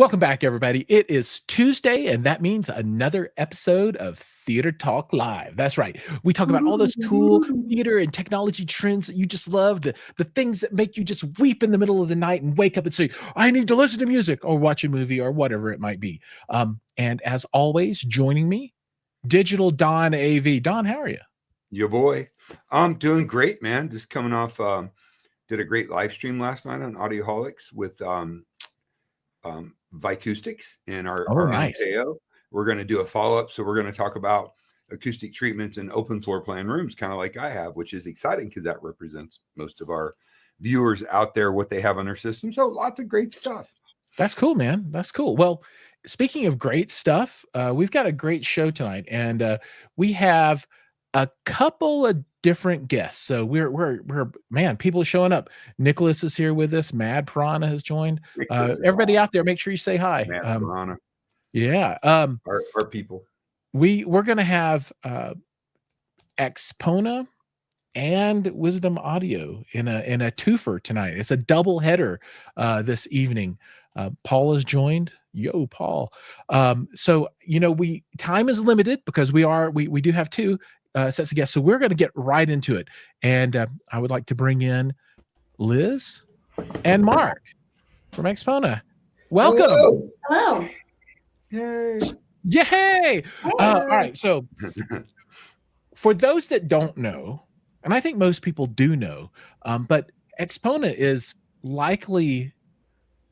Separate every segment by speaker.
Speaker 1: Welcome back, everybody. It is Tuesday, and that means another episode of Theater Talk Live. That's right. We talk about all those cool theater and technology trends that you just love, the things that make you just weep in the middle of the night and wake up and say, I need to listen to music or watch a movie or whatever it might be. And as always, joining me, Digital Don AV. Don, how are you?
Speaker 2: Your boy. I'm doing great, man. Just coming off, did a great live stream last night on Audioholics with Vicoustics and our
Speaker 1: nice.
Speaker 2: MKO. We're going to do a follow-up. So we're going to talk about acoustic treatments in open floor plan rooms, kind of like I have, which is exciting because that represents most of our viewers out there, what they have on their system. So lots of great stuff.
Speaker 1: That's cool, man. That's cool. Well, speaking of great stuff, we've got a great show tonight, and we have a couple of different guests. So we're man, people are showing up. Nicholas is here with us. Mad Piranha has joined. Everybody out there, make sure you say hi.
Speaker 2: Mad Piranha.
Speaker 1: Yeah.
Speaker 2: Our people.
Speaker 1: We're gonna have Axpona and Wisdom Audio in a twofer tonight. It's a double header this evening. Paul has joined. Yo, Paul. So time is limited because we do have two sets of guests. So we're going to get right into it. And I would like to bring in Liz and Mark from Axpona. Welcome.
Speaker 3: Hello.
Speaker 2: Yay.
Speaker 1: Yay. All right. So for those that don't know, and I think most people do know, but Axpona is likely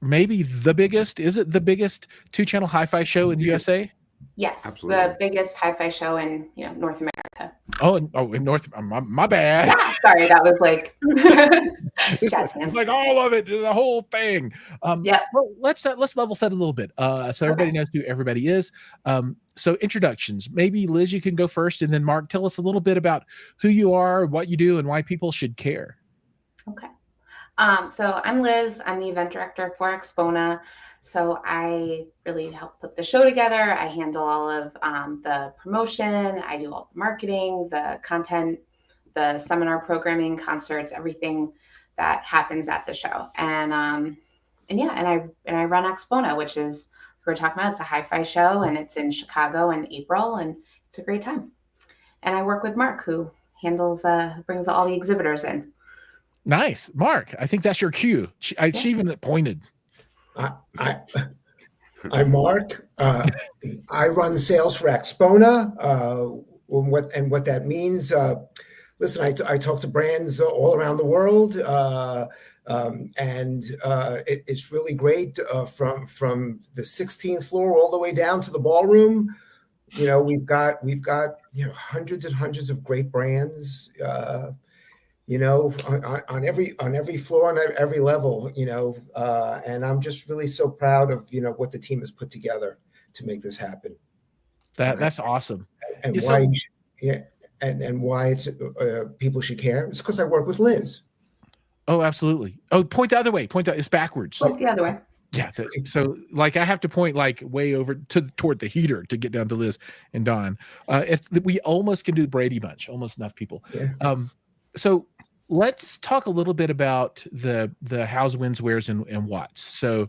Speaker 1: maybe the biggest. Is it the biggest 2-channel hi-fi show in the USA?
Speaker 3: Yes,
Speaker 2: Absolutely.
Speaker 3: the biggest hi-fi show in North America.
Speaker 1: In North. My bad.
Speaker 3: Yeah, sorry, that was like jazz hands.
Speaker 1: Like all of it, the whole thing.
Speaker 3: Yeah.
Speaker 1: Well, let's level set a little bit, so everybody knows who everybody is. So introductions. Maybe Liz, you can go first, and then Mark, tell us a little bit about who you are, what you do, and why people should care.
Speaker 3: Okay. So I'm Liz. I'm the event director for Axpona. So I really help put the show together. I handle all of the promotion. I do all the marketing, the content, the seminar programming, concerts, everything that happens at the show. And I run Axpona, which is who we're talking about. It's a hi-fi show, and it's in Chicago in April, and it's a great time. And I work with Mark, who handles brings all the exhibitors in.
Speaker 1: Nice, Mark. I think that's your cue. She even pointed.
Speaker 4: I'm Mark. I run sales for Axpona. What that means. Listen, I talk to brands all around the world, and it's really great from the 16th floor all the way down to the ballroom. We've got hundreds and hundreds of great brands. On every floor, on every level, and I'm just really so proud of, what the team has put together to make this happen.
Speaker 1: That's awesome.
Speaker 4: And why it's people should care. It's because I work with Liz.
Speaker 1: Oh, absolutely. Oh, point the other way. It's backwards.
Speaker 3: Point the other way.
Speaker 1: Yeah. So like I have to point like way over toward the heater to get down to Liz and Don. We almost can do the Brady Bunch, almost enough people.
Speaker 4: Yeah.
Speaker 1: So let's talk a little bit about the hows, wins, wheres, and whats. So,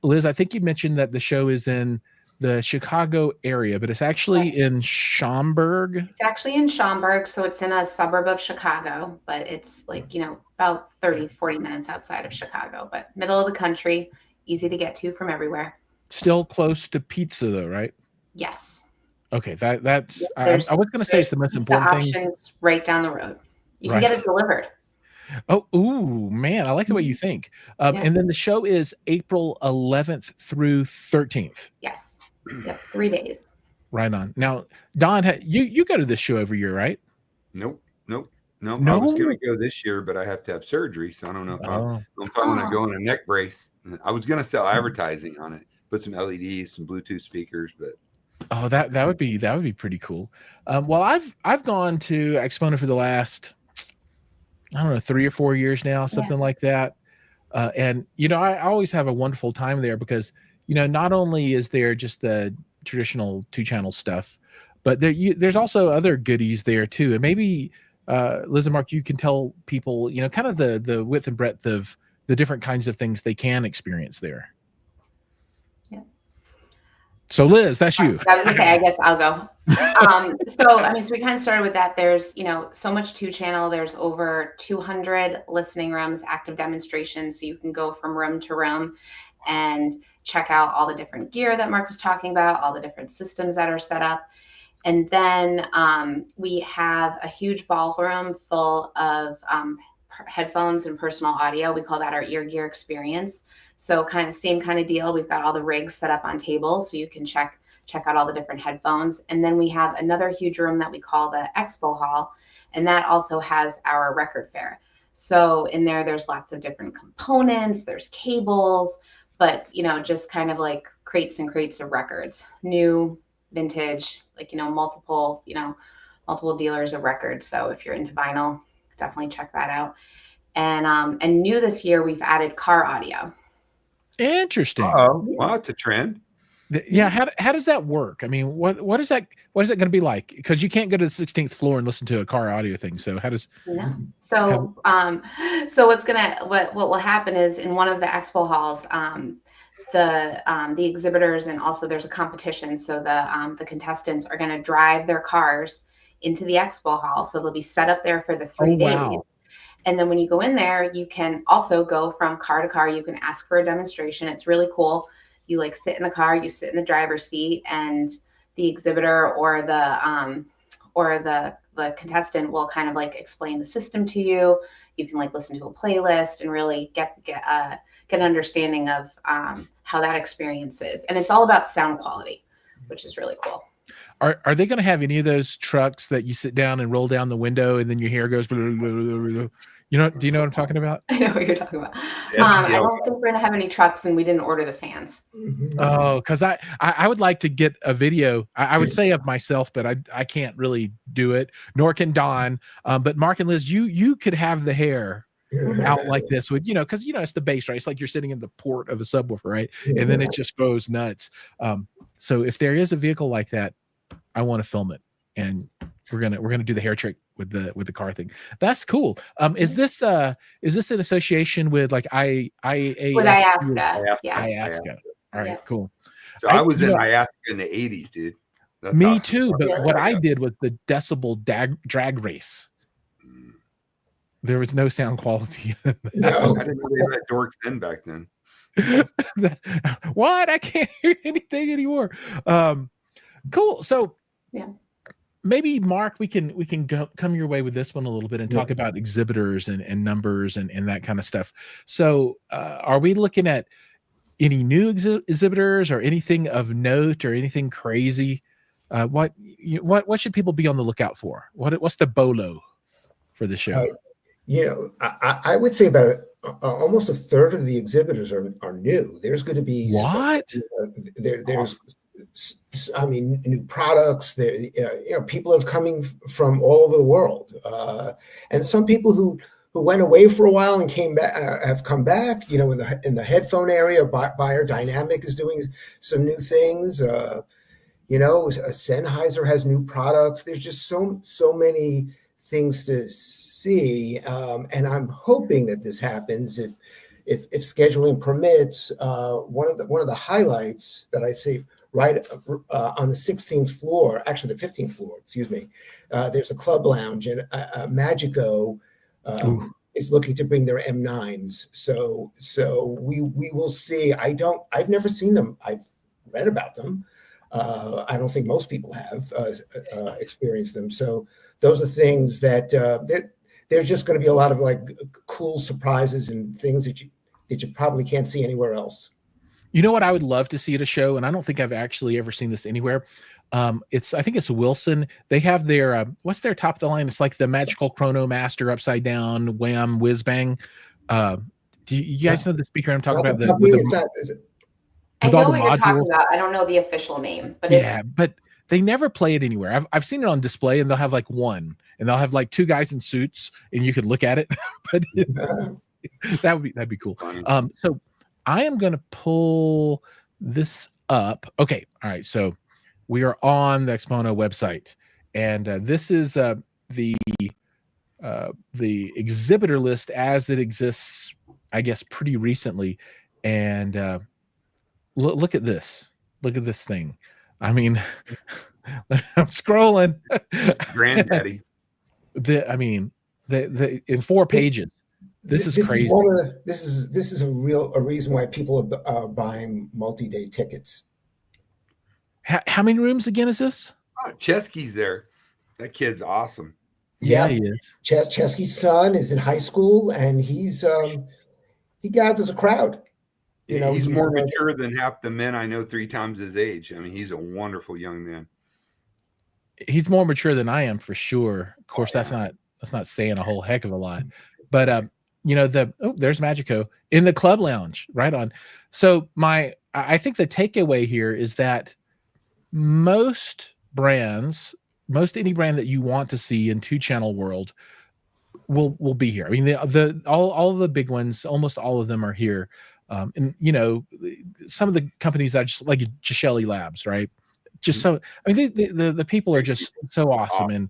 Speaker 1: Liz, I think you mentioned that the show is in the Chicago area, but it's actually in Schaumburg.
Speaker 3: It's actually in Schaumburg, so it's in a suburb of Chicago, but it's about 30-40 minutes outside of Chicago, but middle of the country, easy to get to from everywhere.
Speaker 1: Still close to pizza, though, right?
Speaker 3: Yes.
Speaker 1: Okay, that's. I was going to say it's the most important thing.
Speaker 3: The options right down the road. You can get it delivered.
Speaker 1: Oh, ooh, man, I like the way you think. And then the show is April 11th through 13th.
Speaker 3: Yes. Yep, 3 days. Right
Speaker 1: on. Now, Don, you go to this show every year, right?
Speaker 2: Nope. I was going to go this year, but I have to have surgery, so I don't know if I'm going to go in a neck brace. I was going to sell advertising on it, put some LEDs, some Bluetooth speakers, but.
Speaker 1: Oh, that would be pretty cool. Well, I've gone to Axpona for the last, I don't know, 3 or 4 years now, something like that. And I always have a wonderful time there because not only is there just the traditional 2-channel stuff, but there's also other goodies there too. And maybe Liz and Mark, you can tell people, kind of the width and breadth of the different kinds of things they can experience there. So Liz, that's you.
Speaker 3: I was gonna say, I guess I'll go. So we kind of started with that. There's, so much to channel. There's over 200 listening rooms, active demonstrations. So you can go from room to room and check out all the different gear that Mark was talking about, all the different systems that are set up. And then we have a huge ballroom full of headphones and personal audio. We call that our ear gear experience. So same kind of deal. We've got all the rigs set up on tables so you can check out all the different headphones. And then we have another huge room that we call the Expo Hall, and that also has our record fair. So in there's lots of different components, there's cables, but just kind of like crates and crates of records, new, vintage, like multiple dealers of records. So if you're into vinyl, definitely check that out. And new this year, we've added car audio.
Speaker 1: Interesting.
Speaker 2: Oh, wow, it's a trend.
Speaker 1: Yeah, how does that work? I mean, what is that going to be like? Because you can't go to the 16th floor and listen to a car audio thing. So how does?
Speaker 3: Yeah. So so what will happen is in one of the expo halls, the exhibitors, and also there's a competition. So the contestants are going to drive their cars into the expo hall. So they'll be set up there for the 3 days.
Speaker 1: Wow.
Speaker 3: And then when you go in there, you can also go from car to car. You can ask for a demonstration. It's really cool. You sit in the car, you sit in the driver's seat, and the exhibitor or the contestant will kind of explain the system to you. You can listen to a playlist and really get an understanding of how that experience is. And it's all about sound quality, which is really cool.
Speaker 1: Are they going to have any of those trucks that you sit down and roll down the window and then your hair goes? Blah, blah, blah, blah, blah. Do you know what I'm talking about?
Speaker 3: I know what you're talking about. I don't think we're going to have any trucks, and we didn't order the fans.
Speaker 1: Oh, because I would like to get a video. I would say of myself, but I can't really do it. Nor can Don. But Mark and Liz, you could have the hair out like this with because it's the bass, right? It's like you're sitting in the port of a subwoofer, right? And then it just goes nuts. So if there is a vehicle like that, I want to film it, and we're gonna do the hair trick with the car thing. That's cool. Is this an association with IASCA?
Speaker 3: With IASCA. Yeah.
Speaker 1: IASCA. All right, cool.
Speaker 2: So I was in IASCA in the 80s, dude. That's
Speaker 1: me
Speaker 2: awesome.
Speaker 1: too, but what I did was the decibel drag race. There was no sound quality.
Speaker 4: No.
Speaker 2: I didn't know they had Dorks in back then.
Speaker 1: What? I can't hear anything anymore. Cool. So
Speaker 3: yeah,
Speaker 1: maybe Mark, we can come your way with this one a little bit and talk about exhibitors and numbers and that kind of stuff. So are we looking at any new exhibitors or anything of note or anything crazy? What should people be on the lookout for? What's the BOLO for the show?
Speaker 4: I would say about almost a third of the exhibitors are new. There's going to be there's new products. There, people are coming from all over the world, and some people who went away for a while and came back have come back. In the headphone area, Buyer Dynamic is doing some new things. Sennheiser has new products. There's just so many things to see, and I'm hoping that this happens if scheduling permits. One of the highlights that I see right on the 16th floor, actually the 15th floor, excuse me, there's a club lounge, and Magico is looking to bring their M9s. So we will see. I've never seen them. I've read about them. I don't think most people have experienced them. So those are things that there's just going to be a lot of cool surprises and things that you probably can't see anywhere else.
Speaker 1: You know what I would love to see at a show, and I don't think I've actually ever seen this anywhere. I think it's Wilson. They have their what's their top of the line? It's like the Magical Chrono Master upside down wham whiz bang. Do you guys know the speaker I'm talking about?
Speaker 3: I know what you're talking about. I don't know the official name, but
Speaker 1: but they never play it anywhere. I've seen it on display, and they'll have one, and they'll have two guys in suits, and you could look at it. But that'd be cool. So I am going to pull this up. Okay, all right. So we are on the Axpona website, and this is the exhibitor list as it exists, I guess, pretty recently, and. Look at this. Look at this thing. I mean, I'm scrolling.
Speaker 2: Granddaddy.
Speaker 1: The in 4 pages. This is crazy.
Speaker 4: This is a reason why people are buying multi-day tickets.
Speaker 1: How many rooms again is this?
Speaker 2: Oh, Chesky's there. That kid's awesome.
Speaker 1: Yeah, he is.
Speaker 4: Chesky's son is in high school, and he gathers a crowd.
Speaker 2: He's more mature than half the men I know 3 times his age. I mean, he's a wonderful young man.
Speaker 1: He's more mature than I am for sure. Of course, that's not saying a whole heck of a lot. But there's Magico in the club lounge, right on. So I think the takeaway here is that most any brand that you want to see in 2-channel world will be here. I mean, all of the big ones, almost all of them are here. And some of the companies I just like Jiles Labs, right? Just so, I mean, the people are just so awesome and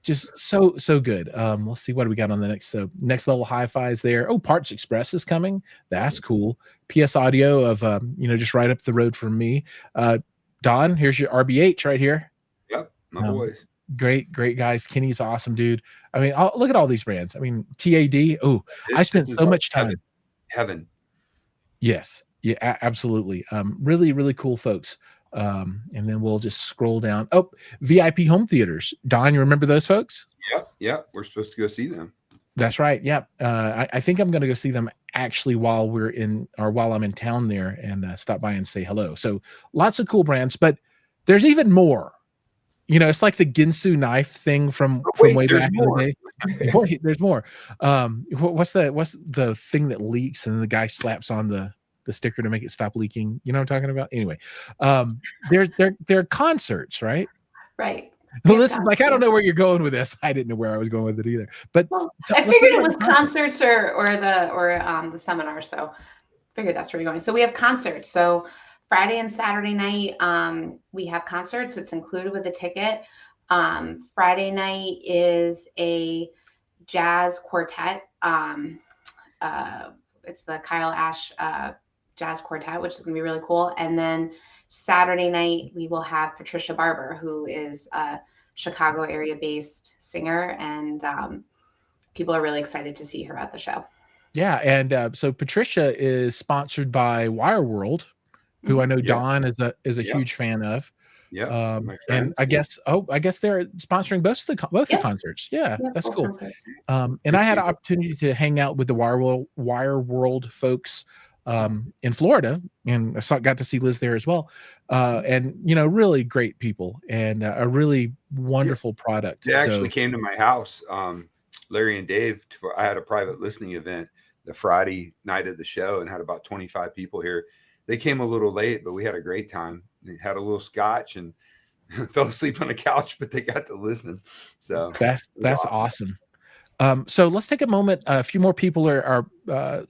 Speaker 1: just so good. Let's see, what do we got on the next? So Next Level Hi-Fi is there. Oh, Parts Express is coming. That's cool. PS Audio of just right up the road from me. Don, here's your RBH right here.
Speaker 2: Yep, my boys.
Speaker 1: Great guys. Kenny's awesome, dude. I mean, look at all these brands. I mean, TAD. Oh, I spent so much time.
Speaker 2: Heaven.
Speaker 1: Yes. Yeah, absolutely. Really, really cool folks. And then we'll just scroll down. Oh, VIP home theaters. Don, you remember those folks?
Speaker 2: Yep. We're supposed to go see them.
Speaker 1: That's right. Yep. I think I'm going to go see them actually while I'm in town there and stop by and say hello. So lots of cool brands, but there's even more. It's like the Ginsu knife thing from way back in the day. Wait, there's more. What's the thing that leaks and the guy slaps on the sticker to make it stop leaking? You know what I'm talking about? Anyway, there are concerts, right?
Speaker 3: Right.
Speaker 1: Well, this is like, I don't know where you're going with this. I didn't know where I was going with it either. But
Speaker 3: I figured it was concerts or the seminar. So I figured that's where you're going. So we have concerts. So Friday and Saturday night, we have concerts. It's included with the ticket. Friday night is a jazz quartet. It's the Kyle Ash Jazz Quartet, which is going to be really cool. And then Saturday night, we will have Patricia Barber, who is a Chicago area-based singer, and people are really excited to see her at the show.
Speaker 1: Yeah, and so Patricia is sponsored by Wire World, who I know Don is a huge fan of.
Speaker 2: Yeah,
Speaker 1: and I guess they're sponsoring both the concerts. Yeah, that's cool.
Speaker 3: Concerts.
Speaker 1: And I had an opportunity to hang out with the Wire World folks in Florida, and I got to see Liz there as well. And really great people and a really wonderful product.
Speaker 2: They actually came to my house, Larry and Dave. I had a private listening event the Friday night of the show and had about 25 people here. They came a little late, but we had a great time. They had a little scotch and fell asleep on the couch, but they got to listen. So
Speaker 1: that's awesome. So let's take a moment. A few more people are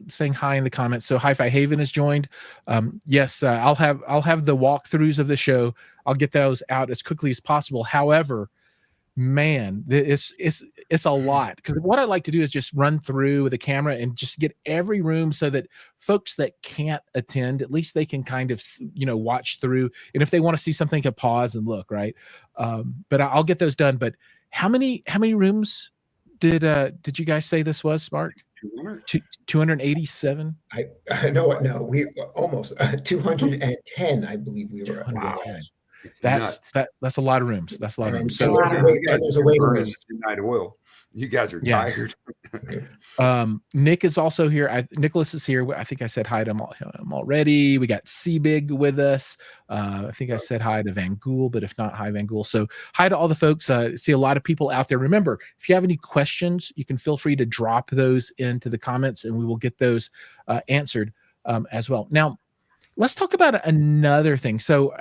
Speaker 1: saying hi in the comments. So Hi-Fi Haven has joined. Yes, I'll have the walkthroughs of the show. I'll get those out as quickly as possible. However, man, it's a lot, because what I like to do is just run through with the camera and just get every room so that folks that can't attend, at least they can kind of watch through, and if they want to see something, can pause and look, right? But I'll get those done. But how many rooms did you guys say this was, Mark? 287.
Speaker 4: No, we almost 210. I believe we were.
Speaker 2: Wow.
Speaker 1: That's a lot of rooms. That's a lot of rooms. So
Speaker 4: there's a waiting list.
Speaker 2: Midnight oil. You guys are tired.
Speaker 1: Nick is also here. Nicholas is here. I think I said hi to him already. We got Seabig with us. I think I said hi to Van Gool, but if not, hi Van Gool. So hi to all the folks. See a lot of people out there. Remember, if you have any questions, you can feel free to drop those into the comments, and we will get those answered as well. Now, let's talk about another thing. So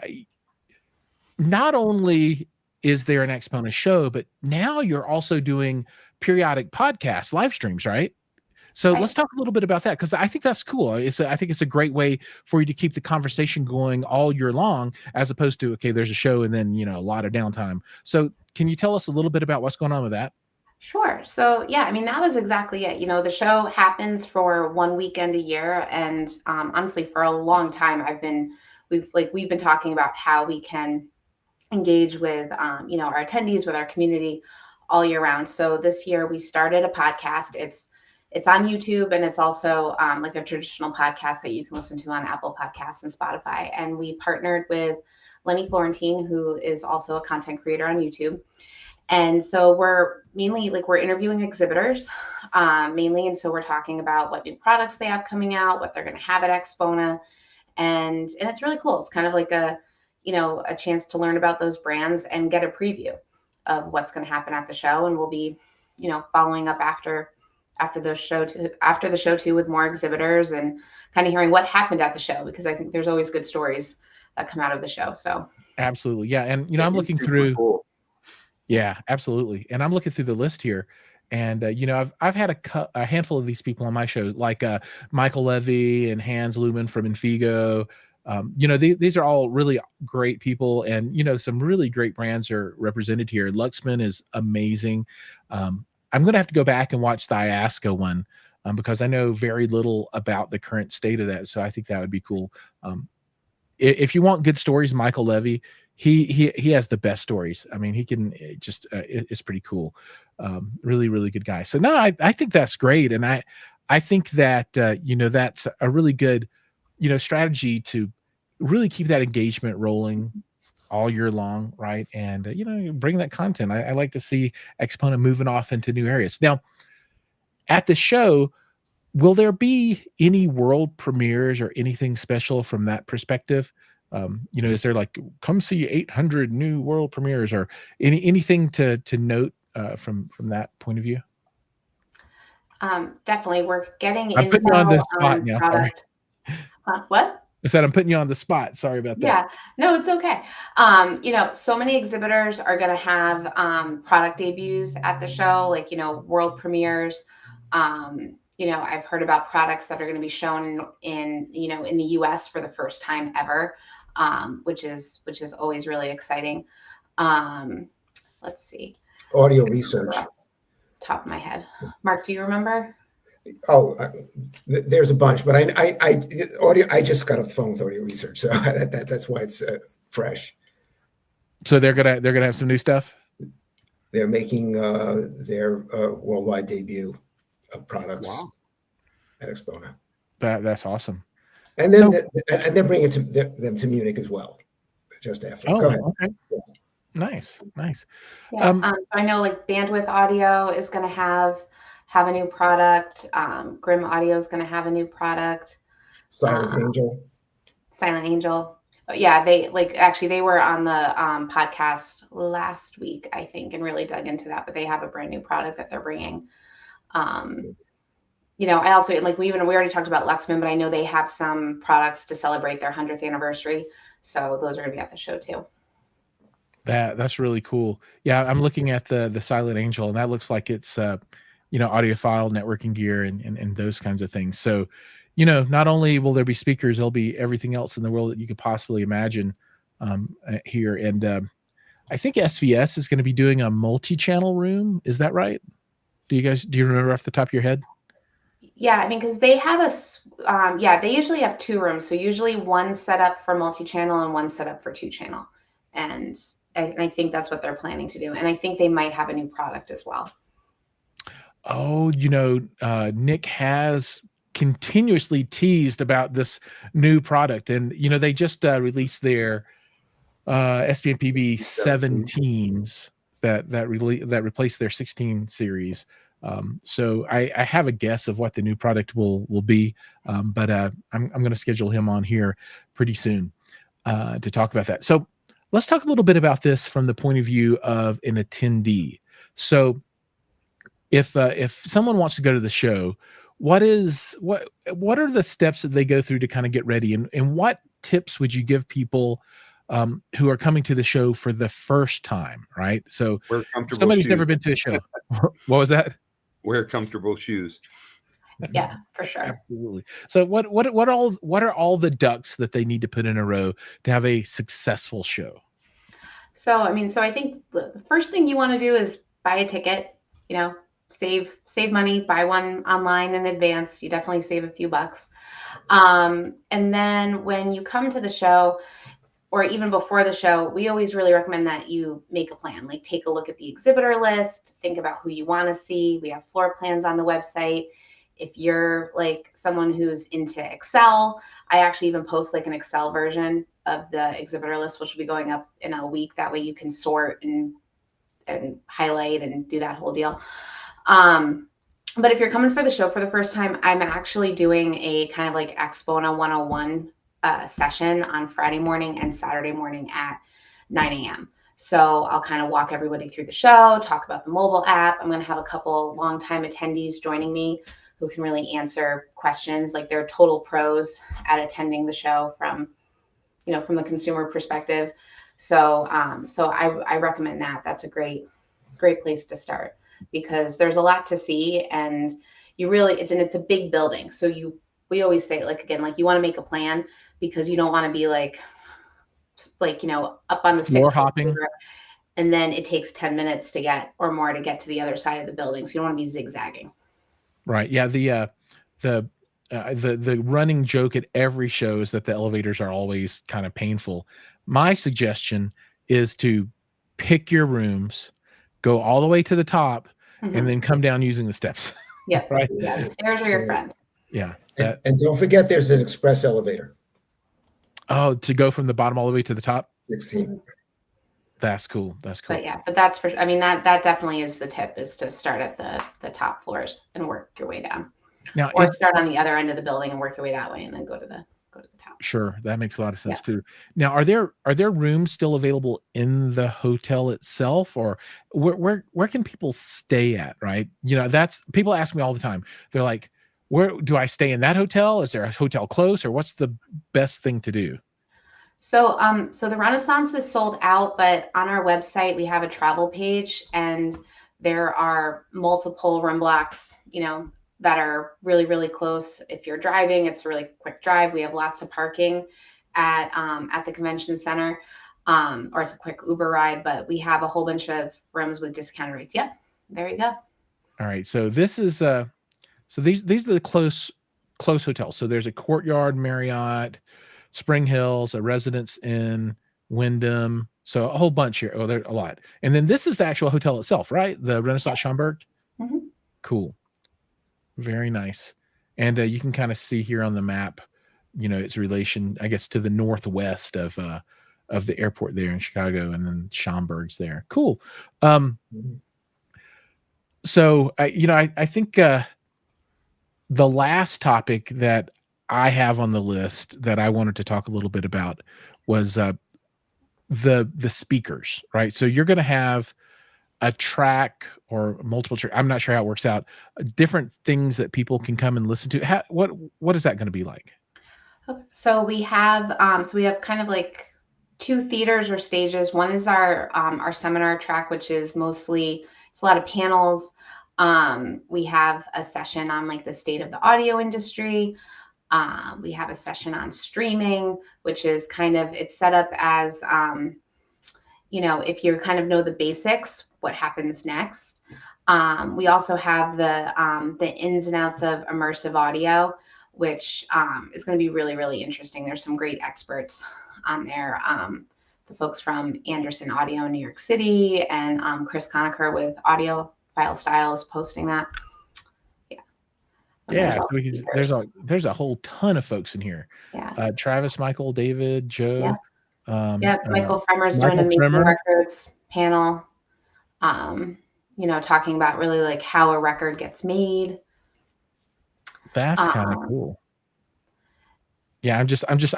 Speaker 1: not only is there an Axpona show, but now you're also doing periodic podcasts, live streams, right? So let's talk a little bit about that, because I think that's cool. I think it's a great way for you to keep the conversation going all year long, as opposed to, okay, there's a show and then, a lot of downtime. So can you tell us a little bit about what's going on with that?
Speaker 3: Sure. So yeah, I mean, that was exactly it. The show happens for one weekend a year. And honestly, for a long time, I've been we've been talking about how we can engage with our attendees, with our community all year round. So this year we started a podcast. It's on YouTube, and it's also like a traditional podcast that you can listen to on Apple Podcasts and Spotify. And we partnered with Lenny Florentine, who is also a content creator on YouTube. And so we're interviewing exhibitors mainly. And so we're talking about what new products they have coming out, what they're going to have at Axpona. And it's really cool. It's kind of like a chance to learn about those brands and get a preview of what's going to happen at the show. And we'll be, following up after the show too, with more exhibitors and kind of hearing what happened at the show, because I think there's always good stories that come out of the show. So
Speaker 1: absolutely. Yeah. And, I'm looking through.
Speaker 2: Cool.
Speaker 1: Yeah, absolutely. And I'm looking through the list here, and I've had a handful of these people on my show, like Michael Levy and Hans Lumen from Infigo. These are all really great people, and some really great brands are represented here. Luxman is amazing. I'm going to have to go back and watch the IASCA one because I know very little about the current state of that. So I think that would be cool. If you want good stories, Michael Levy, he has the best stories. I mean, he can it's pretty cool. Really, really good guy. So no, I think that's great. And I think that, that's a really good, strategy to really keep that engagement rolling all year long. Right. And, bring that content. I like to see Axpona moving off into new areas. Now at the show, will there be any world premieres or anything special from that perspective? Is there like, come see 800 new world premieres or anything to note from that point of view?
Speaker 3: Definitely. We're getting
Speaker 1: I'm putting you on the spot now. Sorry.
Speaker 3: What?
Speaker 1: I said I'm putting you on the spot. Sorry about that.
Speaker 3: Yeah, no, it's okay. So many exhibitors are going to have product debuts at the show, like, world premieres. I've heard about products that are going to be shown in the US for the first time ever, which is always really exciting. Let's see.
Speaker 4: Audio research.
Speaker 3: Top of my head. Mark, do you remember?
Speaker 4: Oh, there's a bunch, but I just got a phone with audio research, so that's why it's fresh.
Speaker 1: So they're gonna have some new stuff.
Speaker 4: They're making their worldwide debut of products at Axpona.
Speaker 1: That's awesome.
Speaker 4: And then they're bringing them to Munich as well, just after.
Speaker 1: Oh,
Speaker 4: go ahead.
Speaker 1: Okay. Yeah. Nice.
Speaker 3: Yeah. So I know like Bandwidth Audio is going to have a new product. Grim Audio is going to have a new product.
Speaker 4: Silent
Speaker 3: Angel. Yeah, they were on the podcast last week, I think, and really dug into that. But they have a brand new product that they're bringing. I also we already talked about Luxman, but I know they have some products to celebrate their 100th anniversary. So those are going to be at the show too.
Speaker 1: That's really cool. Yeah, I'm looking at the Silent Angel, and that looks like it's audiophile, networking gear, and those kinds of things. So, not only will there be speakers, there'll be everything else in the world that you could possibly imagine here. And I think SVS is going to be doing a multi-channel room. Is that right? Do you remember off the top of your head?
Speaker 3: Yeah, I mean, because they have they usually have two rooms. So usually one set up for multi-channel and one set up for two-channel. And I think that's what they're planning to do. And I think they might have a new product as well.
Speaker 1: Oh, Nick has continuously teased about this new product. And, they just released their SPMPB 17s that replaced their 16 series. So I have a guess of what the new product will be, but I'm going to schedule him on here pretty soon to talk about that. So let's talk a little bit about this from the point of view of an attendee. So if someone wants to go to the show, what are the steps that they go through to kind of get ready, and what tips would you give people who are coming to the show for the first time, right? So somebody's never been to a show. What was that?
Speaker 2: Wear comfortable shoes.
Speaker 3: Yeah, for sure.
Speaker 1: Absolutely. So what are all the ducks that they need to put in a row to have a successful show?
Speaker 3: So I think the first thing you want to do is buy a ticket. Save money, buy one online in advance. You definitely save a few bucks. And then when you come to the show, or even before the show, we always really recommend that you make a plan. Like, take a look at the exhibitor list, think about who you want to see. We have floor plans on the website. If you're like someone who's into Excel, I actually even post like an Excel version of the exhibitor list, which will be going up in a week. That way you can sort and highlight and do that whole deal. But if you're coming for the show for the first time, I'm actually doing a kind of like Axpona 101 session on Friday morning and Saturday morning at 9 a.m. So I'll kind of walk everybody through the show, talk about the mobile app. I'm going to have a couple longtime attendees joining me who can really answer questions. Like, they're total pros at attending the show from the consumer perspective. So I recommend that. That's a great place to start, because there's a lot to see, and it's a big building. So we always say, like, again, like, you want to make a plan, because you don't want to be like up on the
Speaker 1: floor
Speaker 3: 6th
Speaker 1: hopping,
Speaker 3: floor, and then it takes 10 minutes to get to the other side of the building. So you don't want to be zigzagging.
Speaker 1: right? Yeah. The running joke at every show is that the elevators are always kind of painful. My suggestion is to pick your rooms, go all the way to the top, and then come down using the steps.
Speaker 3: Yeah.
Speaker 1: Right.
Speaker 3: Yeah. The stairs are your friend.
Speaker 1: Yeah.
Speaker 4: And don't forget, there's an express elevator.
Speaker 1: Oh, to go from the bottom all the way to the top?
Speaker 4: 16.
Speaker 1: That's cool.
Speaker 3: But that's that definitely is the tip, is to start at the top floors and work your way down.
Speaker 1: Now,
Speaker 3: or start on the other end of the building and work your way that way, and then go to the top.
Speaker 1: Sure, that makes a lot of sense too. Now, are there rooms still available in the hotel itself, or where can people stay at? Right, that's, people ask me all the time. They're like, where do I stay in that hotel? Is there a hotel close, or what's the best thing to do?
Speaker 3: So the Renaissance is sold out, but on our website we have a travel page, and there are multiple room blocks, that are really, really close. If you're driving, it's a really quick drive. We have lots of parking at the convention center, or it's a quick Uber ride, but we have a whole bunch of rooms with discounted rates. Yep. There you go.
Speaker 1: All right. So this is, so these are the close hotels. So there's a Courtyard Marriott, Spring Hills, a Residence Inn, Wyndham. So a whole bunch here. Oh, there's a lot. And then this is the actual hotel itself, right? The Renaissance Schaumburg. Mm-hmm. Cool. Very nice. And you can kind of see here on the map, its relation, I guess, to the northwest of the airport there in Chicago, and then Schaumburg's there. Cool. So I think the last topic that I have on the list that I wanted to talk a little bit about was the speakers, right? So you're going to have a track or multiple track. I'm not sure how it works out. Different things that people can come and listen to. What is that going to be like?
Speaker 3: So we have kind of like two theaters or stages. One is our seminar track, which is mostly, it's a lot of panels. We have a session on like the state of the audio industry. We have a session on streaming, which is kind of, it's set up as, if you kind of know the basics, what happens next. We also have the ins and outs of immersive audio, which is going to be really, really interesting. There's some great experts on there. The folks from Anderson Audio in New York City, and Chris Conacher with Audiophile Styles posting that.
Speaker 1: Yeah, so there's a whole ton of folks in here.
Speaker 3: Yeah.
Speaker 1: Travis, Michael, David, Joe.
Speaker 3: Michael Fremer's doing a Making Records panel. Talking about really like how a record gets made.
Speaker 1: That's kind of cool. Yeah,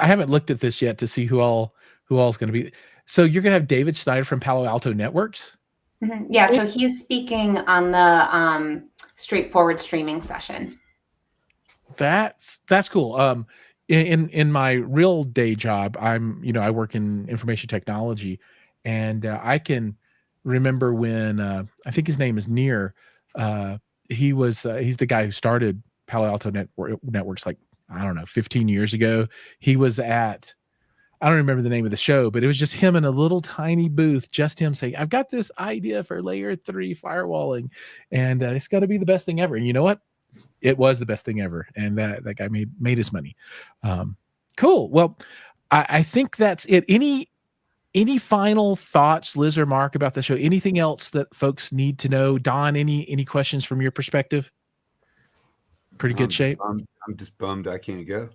Speaker 1: I haven't looked at this yet to see who all is going to be. So you're going to have David Snyder from Palo Alto Networks.
Speaker 3: Mm-hmm. Yeah, so he's speaking on the straightforward streaming session.
Speaker 1: That's cool. In my real day job, I work in information technology, and I can remember when I think his name is Near. He's the guy who started Palo Alto Networks, like, I don't know, 15 years ago. He was at, I don't remember the name of the show, but it was just him in a little tiny booth, just him saying, I've got this idea for layer 3 firewalling, and it's got to be the best thing ever. And you know what? It was the best thing ever, and that guy made his money. Cool. Well, I think that's it. Any final thoughts, Liz or Mark, about the show? Anything else that folks need to know? Don, any questions from your perspective? Pretty good shape.
Speaker 2: I'm just bummed I can't go.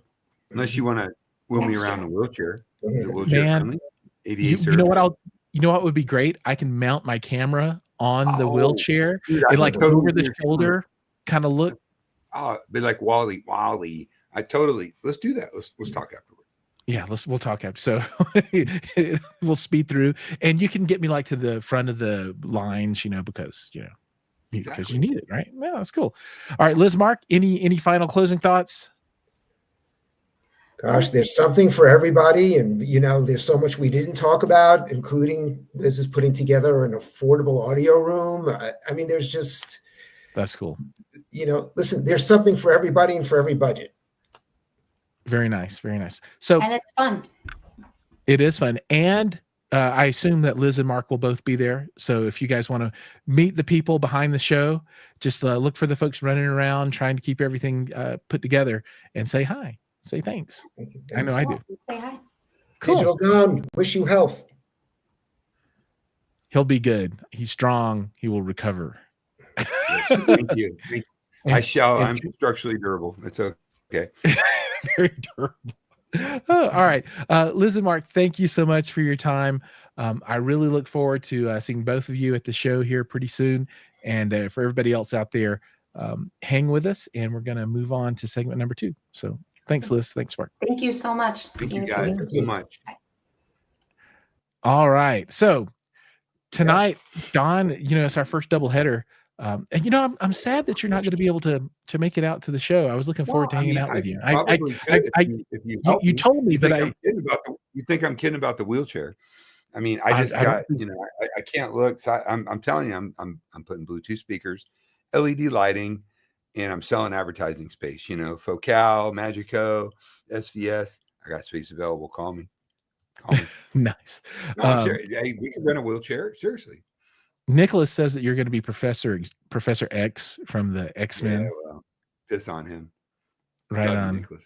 Speaker 2: Unless you want to wheel me around the wheelchair. Is it wheelchair
Speaker 1: Man,
Speaker 2: friendly? ADA
Speaker 1: you know what you know what would be great? I can mount my camera on the wheelchair and like over the shoulder kind of look.
Speaker 2: Oh, be like Wally. Let's do that. Let's talk afterward.
Speaker 1: Yeah, we'll talk after. So we'll speed through, and you can get me like to the front of the lines, because because you need it, right? Yeah, that's cool. All right, Liz, Mark, any final closing thoughts?
Speaker 4: Gosh, there's something for everybody, and there's so much we didn't talk about, including Liz is putting together an affordable audio room. I mean, there's just
Speaker 1: that's cool.
Speaker 4: Listen, there's something for everybody and for every budget.
Speaker 1: Very nice, very nice. So,
Speaker 3: and it's fun.
Speaker 1: It is fun, and I assume that Liz and Mark will both be there. So if you guys want to meet the people behind the show, just look for the folks running around trying to keep everything put together, and say hi, say thanks. I know I do.
Speaker 3: Say hi.
Speaker 4: Cool. Digital Don, wish you health.
Speaker 1: He'll be good. He's strong. He will recover.
Speaker 2: Yes, thank you. I shall. I'm structurally durable. It's okay.
Speaker 1: Very durable. Oh, all right. Liz and Mark, thank you so much for your time. I really look forward to seeing both of you at the show here pretty soon. And for everybody else out there, hang with us, and we're going to move on to segment number 2. So thanks, Liz. Thanks, Mark.
Speaker 3: Thank you so much.
Speaker 2: Thank you guys so much.
Speaker 1: All right. So tonight, Don, it's our first doubleheader. And I'm sad that you're not going to be able to make it out to the show. I was looking forward to hanging out with you. You told me, but
Speaker 2: you think I'm kidding about the wheelchair? I mean, I can't look. So I'm telling you, I'm putting Bluetooth speakers, LED lighting, and I'm selling advertising space. Focal, Magico, SVS. I got space available. Call me.
Speaker 1: Nice.
Speaker 2: No, hey, we can rent a wheelchair. Seriously.
Speaker 1: Nicholas says that you're going to be Professor X from the X-Men.
Speaker 2: Yeah, well, piss on him.
Speaker 1: Right on. Nicholas.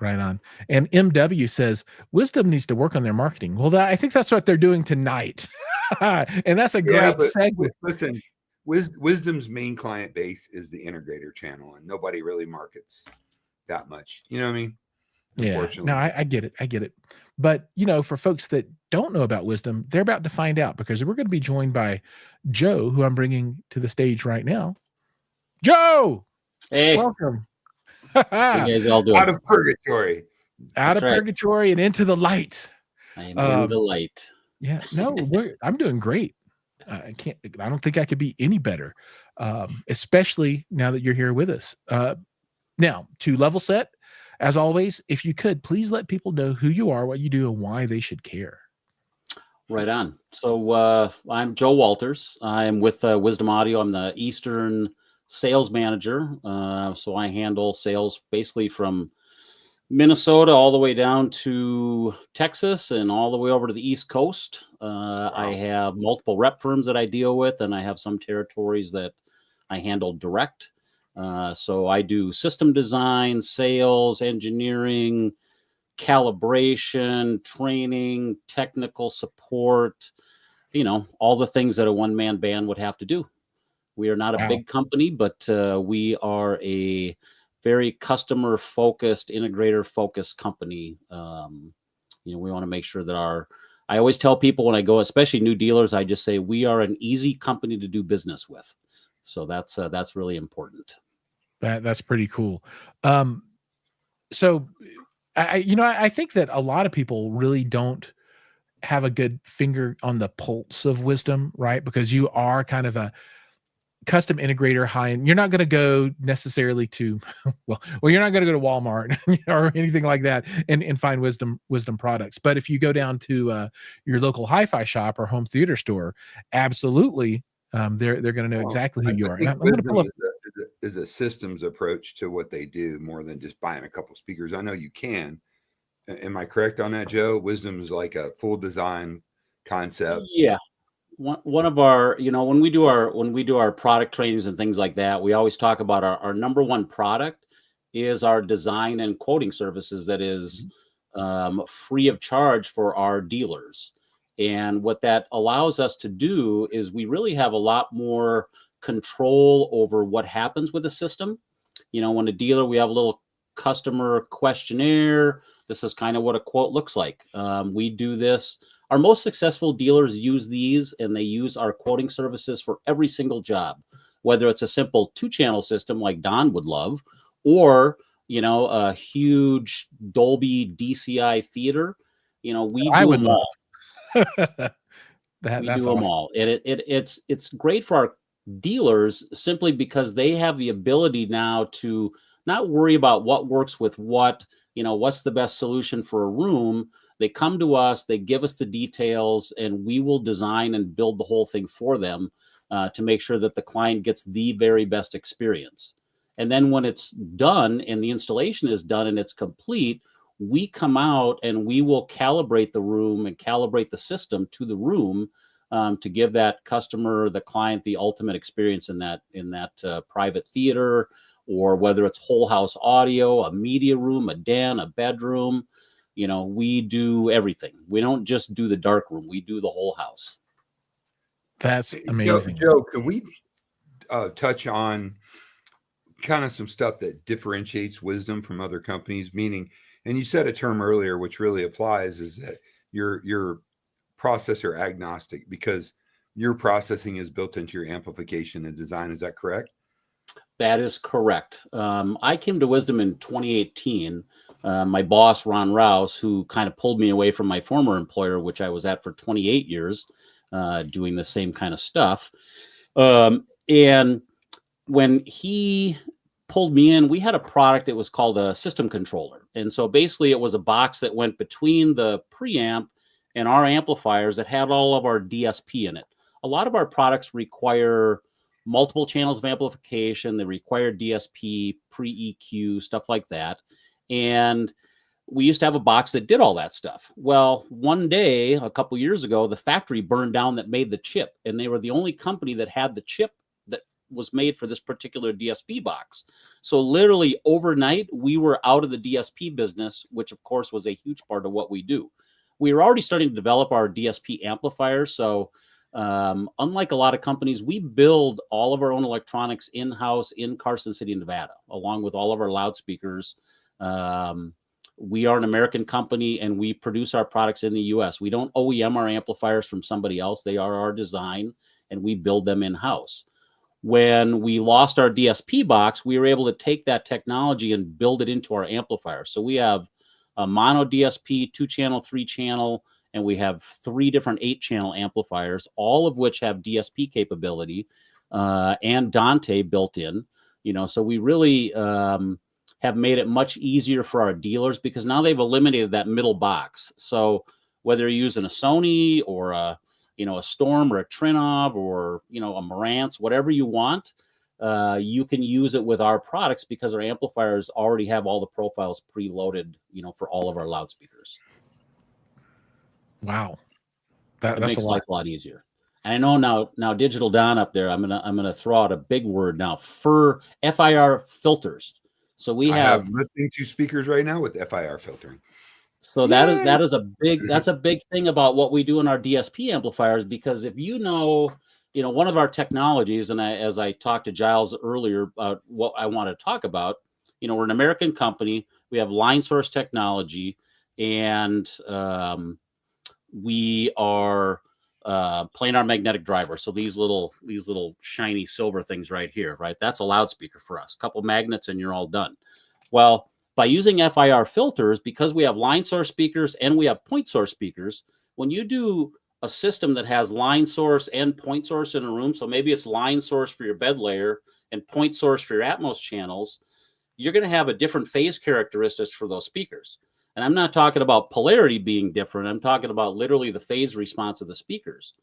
Speaker 1: Right on. And MW says Wisdom needs to work on their marketing. Well, I think that's what they're doing tonight. And that's a great segment.
Speaker 2: Listen, Wisdom's main client base is the integrator channel, and nobody really markets that much. You know what I mean?
Speaker 1: Yeah. No, I get it. I get it. But, for folks that don't know about Wisdom, they're about to find out, because we're going to be joined by Joe, who I'm bringing to the stage right now. Joe!
Speaker 5: Hey.
Speaker 1: Welcome.
Speaker 5: How you guys all doing?
Speaker 2: Out of purgatory.
Speaker 1: Purgatory and into the light.
Speaker 5: I am in the light.
Speaker 1: Yeah. No, I'm doing great. I don't think I could be any better, especially now that you're here with us. Now, to level set, as always, if you could, please let people know who you are, what you do, and why they should care.
Speaker 5: Right on. So I'm Joe Walters. I'm with Wisdom Audio. I'm the Eastern sales manager. So I handle sales basically from Minnesota all the way down to Texas and all the way over to the East Coast. I have multiple rep firms that I deal with, and I have some territories that I handle direct. So I do system design, sales, engineering, calibration, training, technical support, all the things that a one-man band would have to do. We are not a big company, but we are a very customer-focused, integrator-focused company. We want to make sure that I always tell people when I go, especially new dealers, I just say we are an easy company to do business with. So that's really important.
Speaker 1: That's pretty cool. So I think that a lot of people really don't have a good finger on the pulse of Wisdom, right? Because you are kind of a custom integrator, high-end. You're not going to go necessarily to, you're not going to go to Walmart or anything like that and find Wisdom products. But if you go down to your local hi-fi shop or home theater store, absolutely, they're going to know exactly who you are. And I'm going to pull up.
Speaker 2: Is a systems approach to what they do more than just buying a couple speakers. I know you can. Am I correct on that, Joe? Wisdom is like a full design concept.
Speaker 5: Yeah. one of our, when we do our product trainings and things like that, we always talk about our number one product is our design and quoting services that is free of charge for our dealers. And what that allows us to do is we really have a lot more control over what happens with the system. When a dealer, we have a little customer questionnaire. This is kind of what a quote looks like. We do this. Our most successful dealers use these, and they use our quoting services for every single job, whether it's a simple 2-channel system like Don would love, or, a huge Dolby DCI theater. We
Speaker 1: I
Speaker 5: do
Speaker 1: would
Speaker 5: them
Speaker 1: love.
Speaker 5: all.
Speaker 1: That's
Speaker 5: We do them
Speaker 1: awesome.
Speaker 5: all. And it's great for our dealers simply because they have the ability now to not worry about what works with what, what's the best solution for a room. They come to us, they give us the details, and we will design and build the whole thing for them to make sure that the client gets the very best experience. And then when it's done and the installation is done and it's complete, we come out and we will calibrate the room and calibrate the system to the room to give that customer, the client, the ultimate experience in that private theater, or whether it's whole house audio, a media room, a den, a bedroom. We do everything. We don't just do the dark room. We do the whole house.
Speaker 1: That's amazing.
Speaker 2: Joe, can we touch on kind of some stuff that differentiates Wisdom from other companies? Meaning, and you said a term earlier, which really applies, is that you're processor agnostic because your processing is built into your amplification and design. Is that correct?
Speaker 5: That is correct. I came to Wisdom in 2018. My boss, Ron Rouse, who kind of pulled me away from my former employer, which I was at for 28 years, doing the same kind of stuff. And when he pulled me in, we had a product that was called a system controller. And so basically it was a box that went between the preamp and our amplifiers that had all of our DSP in it. A lot of our products require multiple channels of amplification. They require DSP, pre-EQ, stuff like that. And we used to have a box that did all that stuff. Well, one day, a couple years ago, the factory burned down that made the chip. And they were the only company that had the chip that was made for this particular DSP box. So literally overnight, we were out of the DSP business, which of course was a huge part of what we do. We were already starting to develop our DSP amplifier. So unlike a lot of companies, we build all of our own electronics in-house in Carson City, Nevada, along with all of our loudspeakers. We are an American company and we produce our products in the US. We don't OEM our amplifiers from somebody else. They are our design and we build them in-house. When we lost our DSP box, we were able to take that technology and build it into our amplifier. So we have a mono DSP, 2-channel, 3-channel, and we have 3 different 8-channel amplifiers, all of which have DSP capability and Dante built in. So we really have made it much easier for our dealers because now they've eliminated that middle box. So whether you're using a Sony or a Storm or a Trinov or, a Marantz, whatever you want, you can use it with our products because our amplifiers already have all the profiles preloaded, for all of our loudspeakers.
Speaker 1: Wow.
Speaker 5: That
Speaker 1: That's
Speaker 5: makes
Speaker 1: a lot.
Speaker 5: life a lot easier. And I know now Digital Don up there, I'm gonna throw out a big word now, FIR filters. So we have
Speaker 2: listening to speakers right now with FIR filtering.
Speaker 5: So that is a big thing about what we do in our DSP amplifiers, because if one of our technologies, and as I talked to Jiles earlier about what I want to talk about, we're an American company, we have line source technology, and we are planar magnetic driver. So these little shiny silver things right here, right? That's a loudspeaker for us. A couple magnets and you're all done. Well, by using FIR filters, because we have line source speakers and we have point source speakers, when you do a system that has line source and point source in a room, so maybe it's line source for your bed layer and point source for your Atmos channels, you're going to have a different phase characteristics for those speakers. And I'm not talking about polarity being different. I'm talking about literally the phase response of the speakers.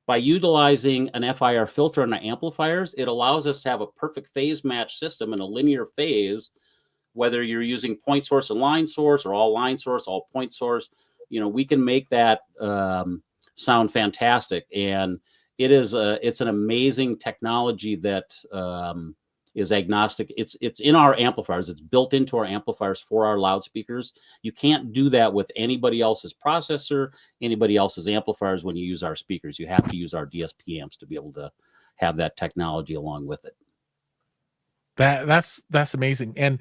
Speaker 5: By utilizing an FIR filter on our amplifiers, it allows us to have a perfect phase match system in a linear phase, whether you're using point source and line source or all line source, all point source. We can make that sound fantastic. And it's an amazing technology that is agnostic. It's in our amplifiers. It's built into our amplifiers for our loudspeakers. You can't do that with anybody else's processor, anybody else's amplifiers when you use our speakers. You have to use our DSP amps to be able to have that technology along with it.
Speaker 1: That's amazing. And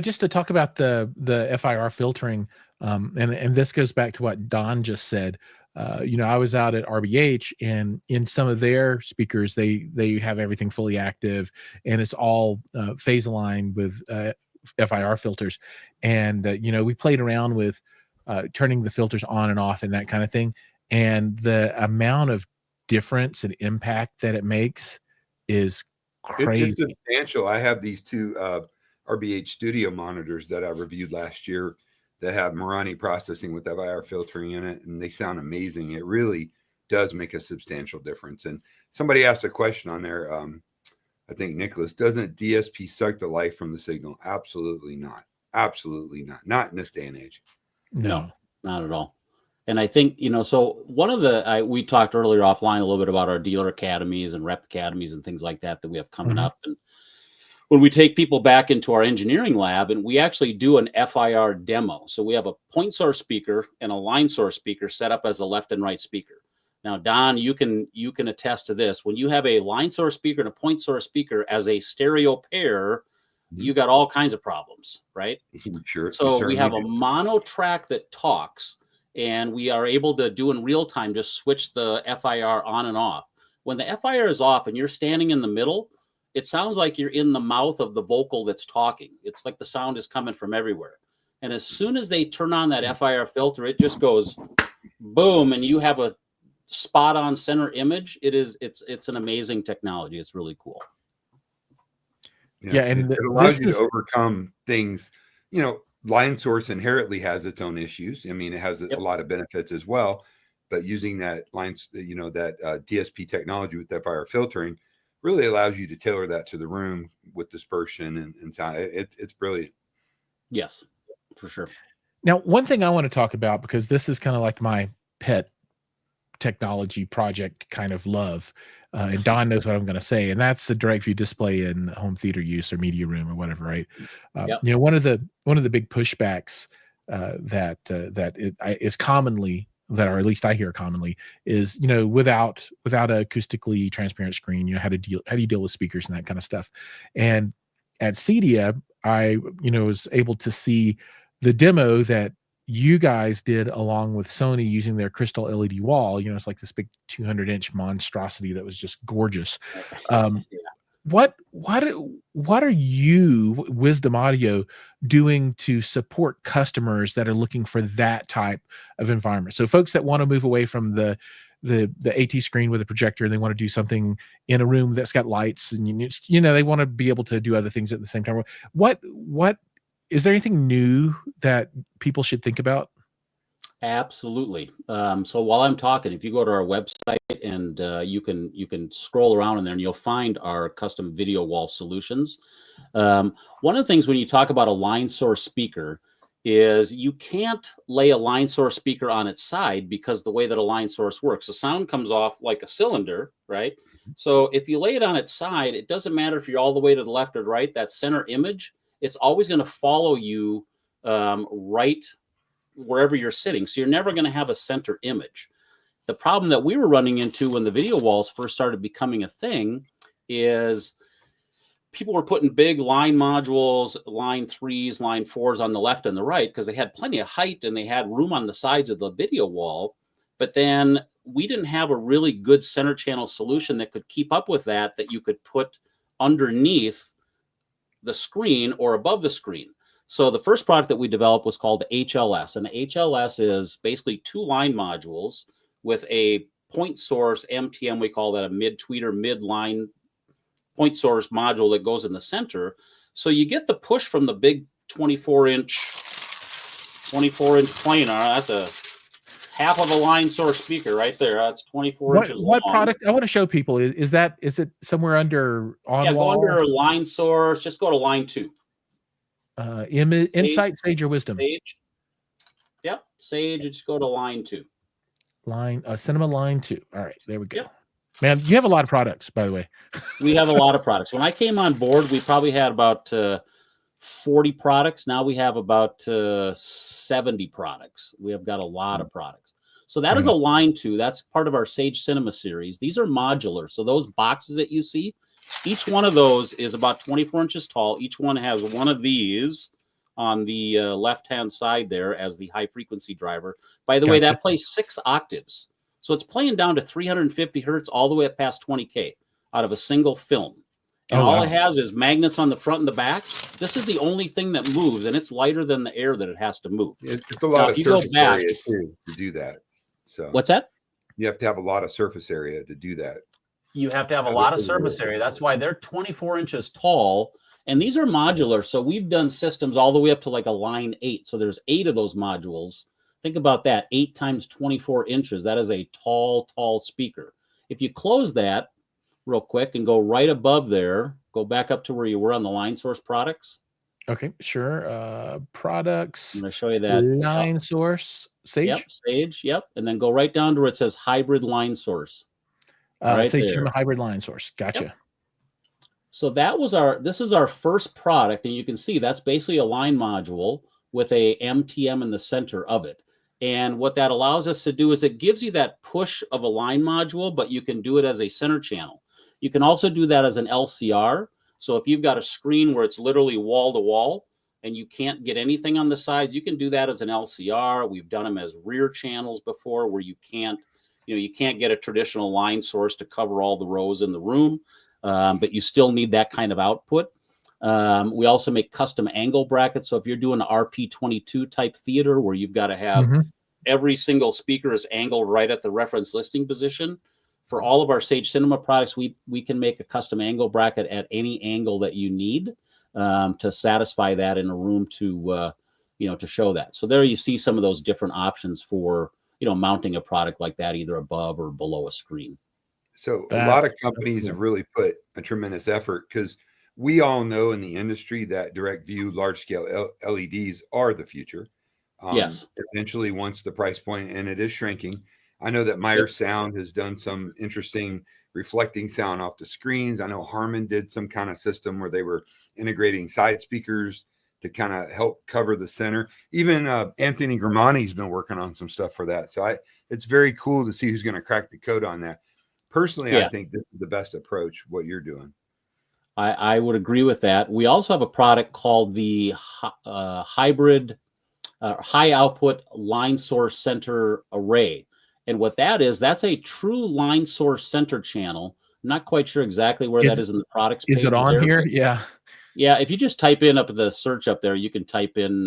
Speaker 1: just to talk about the FIR filtering, and this goes back to what Don just said. I was out at RBH, and in some of their speakers, they have everything fully active, and it's all phase aligned with FIR filters. And we played around with turning the filters on and off and that kind of thing. And the amount of difference and impact that it makes is crazy.
Speaker 2: It's substantial. I have these two RBH studio monitors that I reviewed last year that have Marani processing with FIR filtering in it, and they sound amazing. It really does make a substantial difference. And somebody asked a question on there, I think Nicholas, doesn't DSP suck the life from the signal? Absolutely not. Absolutely not. Not in this day and age.
Speaker 5: No, not at all. And I think, so one of we talked earlier offline a little bit about our dealer academies and rep academies and things like that we have coming up. And when we take people back into our engineering lab, and we actually do an FIR demo. So we have a point source speaker and a line source speaker set up as a left and right speaker. Now, Don, you can attest to this. When you have a line source speaker and a point source speaker as a stereo pair, you got all kinds of problems, right?
Speaker 2: Sure.
Speaker 5: So we have a mono track that talks, and we are able to do in real time, just switch the FIR on and off. When the FIR is off and you're standing in the middle, it sounds like you're in the mouth of the vocal that's talking. It's like the sound is coming from everywhere. And as soon as they turn on that FIR filter, it just goes boom, and you have a spot on center image. It's an amazing technology. It's really cool.
Speaker 1: Yeah, and
Speaker 2: it allows you to overcome things. Line source inherently has its own issues. I mean, it has a lot of benefits as well, but using that DSP technology with FIR filtering really allows you to tailor that to the room with dispersion and sound. It's brilliant.
Speaker 5: Yes, for sure.
Speaker 1: Now, one thing I want to talk about, because this is kind of like my pet technology project kind of love, and Don knows what I'm going to say, and that's the direct view display in home theater use or media room or whatever, right? One of the big pushbacks that is commonly, that, or at least I hear commonly, is without a acoustically transparent screen, how do you deal with speakers and that kind of stuff. And at CEDIA, I was able to see the demo that you guys did along with Sony using their crystal LED wall. It's like this big 200-inch monstrosity that was just gorgeous. What are you, Wisdom Audio, doing to support customers that are looking for that type of environment? So folks that want to move away from the AT screen with a projector, and they want to do something in a room that's got lights, and they want to be able to do other things at the same time. What is there anything new that people should think about?
Speaker 5: Absolutely. So while I'm talking, if you go to our website, and you can scroll around in there, and you'll find our custom video wall solutions. One of the things when you talk about a line source speaker is you can't lay a line source speaker on its side, because the way that a line source works, the sound comes off like a cylinder, right? So if you lay it on its side, it doesn't matter if you're all the way to the left or right, that center image, it's always going to follow you right wherever you're sitting. So you're never going to have a center image. The problem that we were running into when the video walls first started becoming a thing is people were putting big line modules, line 3s, line 4s on the left and the right, because they had plenty of height and they had room on the sides of the video wall. But then we didn't have a really good center channel solution that could keep up with that you could put underneath the screen or above the screen. So the first product that we developed was called HLS, and the HLS is basically 2 line modules with a point source MTM. We call that a mid-tweeter, mid-line point source module that goes in the center. So you get the push from the big 24-inch planar. That's a half of a line source speaker right there. That's 24 inches long.
Speaker 1: What product? I want to show people. Is it somewhere under on
Speaker 5: go
Speaker 1: wall?
Speaker 5: under line source. Just go to line 2.
Speaker 1: Insight, Sage, or Wisdom?
Speaker 5: Sage. Yep, Sage. Just go to line 2.
Speaker 1: Cinema line 2. All right, there we go.
Speaker 5: Yep.
Speaker 1: Man, you have a lot of products, by the way.
Speaker 5: We have a lot of products. When I came on board, we probably had about 40 products. Now we have about 70 products. We have got a lot of products. So that is a line 2. That's part of our Sage Cinema series. These are modular. So those boxes that you see, each one of those is about 24 inches tall. Each one has one of these on the left-hand side there as the high frequency driver. By the way, that plays 6 octaves. So it's playing down to 350 hertz all the way up past 20K out of a single film. And all it has is magnets on the front and the back. This is the only thing that moves, and it's lighter than the air that it has to move.
Speaker 2: It's a lot of surface area too to do that. So
Speaker 5: what's that?
Speaker 2: You have to have a lot of surface area to do that.
Speaker 5: You have to have a lot of surface area. That's why they're 24 inches tall. And these are modular. So we've done systems all the way up to like a line 8. So there's 8 of those modules. Think about that. 8 times 24 inches. That is a tall, tall speaker. If you close that real quick and go right above there, go back up to where you were on the line source products.
Speaker 1: Okay, sure. Products.
Speaker 5: I'm going to show you that.
Speaker 1: Line source. Sage?
Speaker 5: Yep, Sage. Yep. And then go right down to where it says hybrid line source.
Speaker 1: Sage Cinema hybrid line source. Gotcha.
Speaker 5: Yep. So this is our first product. And you can see that's basically a line module with a MTM in the center of it. And what that allows us to do is it gives you that push of a line module, but you can do it as a center channel. You can also do that as an LCR. So if you've got a screen where it's literally wall to wall and you can't get anything on the sides, you can do that as an LCR. We've done them as rear channels before where you can't get a traditional line source to cover all the rows in the room, but you still need that kind of output. We also make custom angle brackets. So if you're doing an RP22 type theater where you've got to have every single speaker is angled right at the reference listing position, for all of our Sage Cinema products, we can make a custom angle bracket at any angle that you need to satisfy that in a room to show that. So there you see some of those different options for, mounting a product like that, either above or below a screen.
Speaker 2: So a lot of companies have really put a tremendous effort because we all know in the industry that direct view, large scale LEDs are the future.
Speaker 5: Yes.
Speaker 2: Eventually, once the price point, and it is shrinking. I know that Meyer Sound has done some interesting reflecting sound off the screens. I know Harman did some kind of system where they were integrating side speakers to kind of help cover the center. Even Anthony Gramani's been working on some stuff for that. So it's very cool to see who's going to crack the code on that. Personally, I think this is the best approach, what you're doing.
Speaker 5: I would agree with that. We also have a product called the hybrid high output line source center array. And what that is, that's a true line source center channel. I'm not quite sure exactly where that is in the products page.
Speaker 1: Is it on here? Yeah.
Speaker 5: Yeah. If you just type in up at the search up there, you can type in,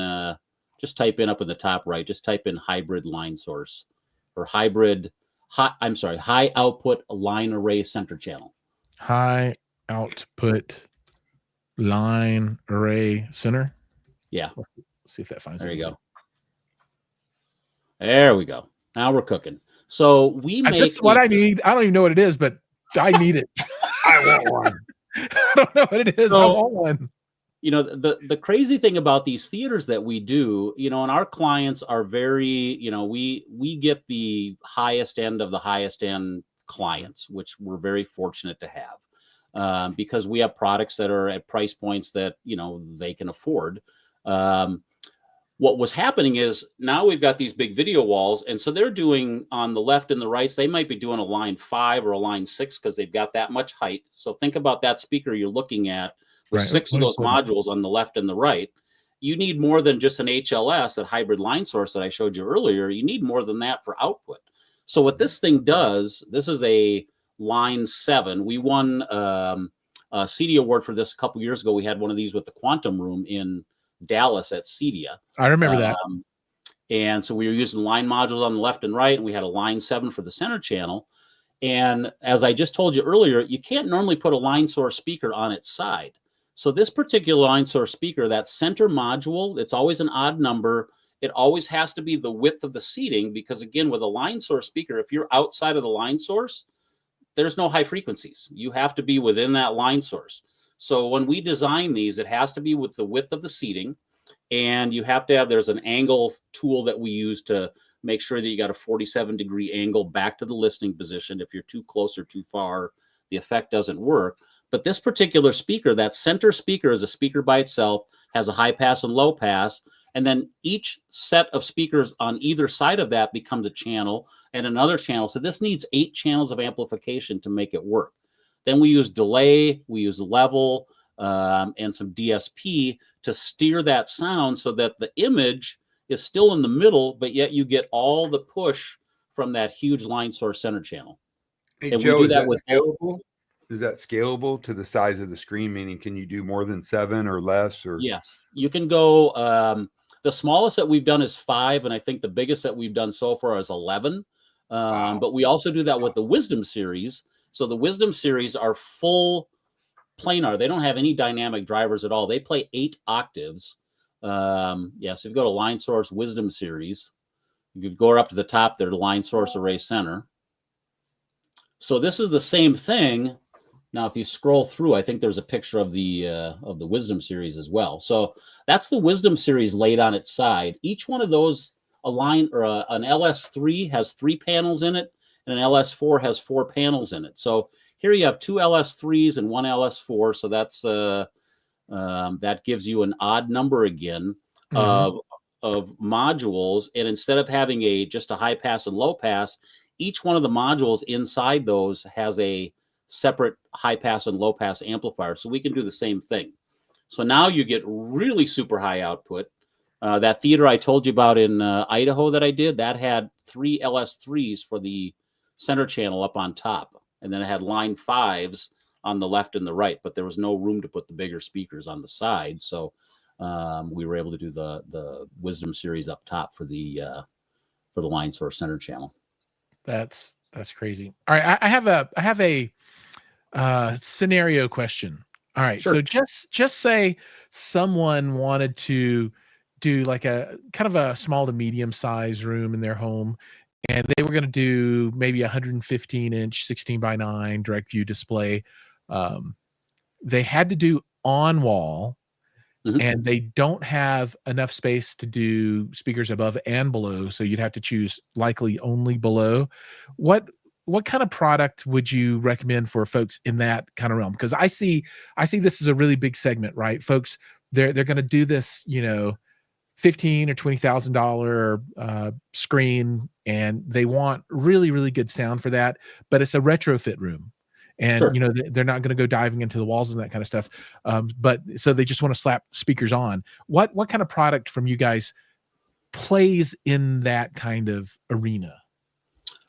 Speaker 5: just type in up in the top right, just type in hybrid line source or high output line array center channel.
Speaker 1: High output line array center.
Speaker 5: Yeah.
Speaker 1: Let's see if that finds
Speaker 5: it. There you go. There we go. Now we're cooking. So we make
Speaker 1: this is what I need. I don't even know what it is, but I need it.
Speaker 2: I want one.
Speaker 1: I don't know what it is. I want one.
Speaker 5: The crazy thing about these theaters that we do, and our clients are very, we get the highest end of the highest end clients, which we're very fortunate to have because we have products that are at price points that, they can afford. What was happening is now we've got these big video walls. And so they're doing on the left and the right, they might be doing a line 5 or a line 6 because they've got that much height. So think about that speaker you're looking at with 6 of those modules on the left and the right. You need more than just an HLS, that hybrid line source that I showed you earlier. You need more than that for output. So what this thing does, this is a line 7. We won a CD award for this a couple years ago. We had one of these with the Quantum Room in Dallas at CEDIA.
Speaker 1: I remember that.
Speaker 5: And so we were using line modules on the left and right, and we had a line 7 for the center channel. And as I just told you earlier, you can't normally put a line source speaker on its side. So this particular line source speaker, that center module, it's always an odd number. It always has to be the width of the seating because, again, with a line source speaker, if you're outside of the line source, there's no high frequencies. You have to be within that line source. So when we design these, it has to be with the width of the seating, and you have to have, there's an angle tool that we use to Make sure that you got a 47-degree angle back to the listening position. If you're too close or too far, the effect doesn't work. But this particular speaker, that center speaker, is a speaker by itself, has a high pass and low pass, and then each set of speakers on either side of that becomes a channel and another channel. So this needs 8 channels of amplification to make it work. Then we use delay, we use level, and some DSP to steer that sound so that the image is still in the middle, but yet you get all the push from that huge line source center channel.
Speaker 2: Hey,
Speaker 5: And
Speaker 2: Joe,
Speaker 5: we do that with
Speaker 2: scalable? Is that scalable to the size of the screen? Meaning, can you do more than 7 or less? Or
Speaker 5: yes, you can go. The smallest that we've done is 5, and I think the biggest that we've done so far is 11.
Speaker 2: Wow.
Speaker 5: But we also do that with the Wisdom series. So the Wisdom series are full planar. They don't have any dynamic drivers at all. They play 8 octaves. So if you go to line source Wisdom series, you could go up to the top there to line source array center. So this is the same thing. Now, if you scroll through, I think there's a picture of the Wisdom series as well. So that's the Wisdom series laid on its side. Each one of those, an LS3 has 3 panels in it, and an LS4 has 4 panels in it. So here you have 2 LS3s and 1 LS4. So that's that gives you an odd number again of modules. And instead of having just a high pass and low pass, each one of the modules inside those has a separate high pass and low pass amplifier. So we can do the same thing. So now you get really super high output. That theater I told you about in Idaho that I did, that had 3 LS3s for the center channel up on top. And then it had line 5s on the left and the right, but there was no room to put the bigger speakers on the side. So we were able to do the Wisdom series up top for the line source center channel.
Speaker 1: That's crazy. All right, I have a scenario question. All right,
Speaker 5: Sure.
Speaker 1: so just say someone wanted to do like a kind of a small to medium size room in their home, and they were going to do maybe 115-inch 16:9 direct view display. They had to do on wall, and they don't have enough space to do speakers above and below, so you'd have to choose likely only below. What kind of product would you recommend for folks in that kind of realm? Because I see this as a really big segment, right? Folks, they're going to do this, $15,000 or $20,000 screen, and they want really, really good sound for that, but it's a retrofit room. And,
Speaker 5: Sure.
Speaker 1: they're not going to go diving into the walls and that kind of stuff. But so they just want to slap speakers on. What kind of product from you guys plays in that kind of arena?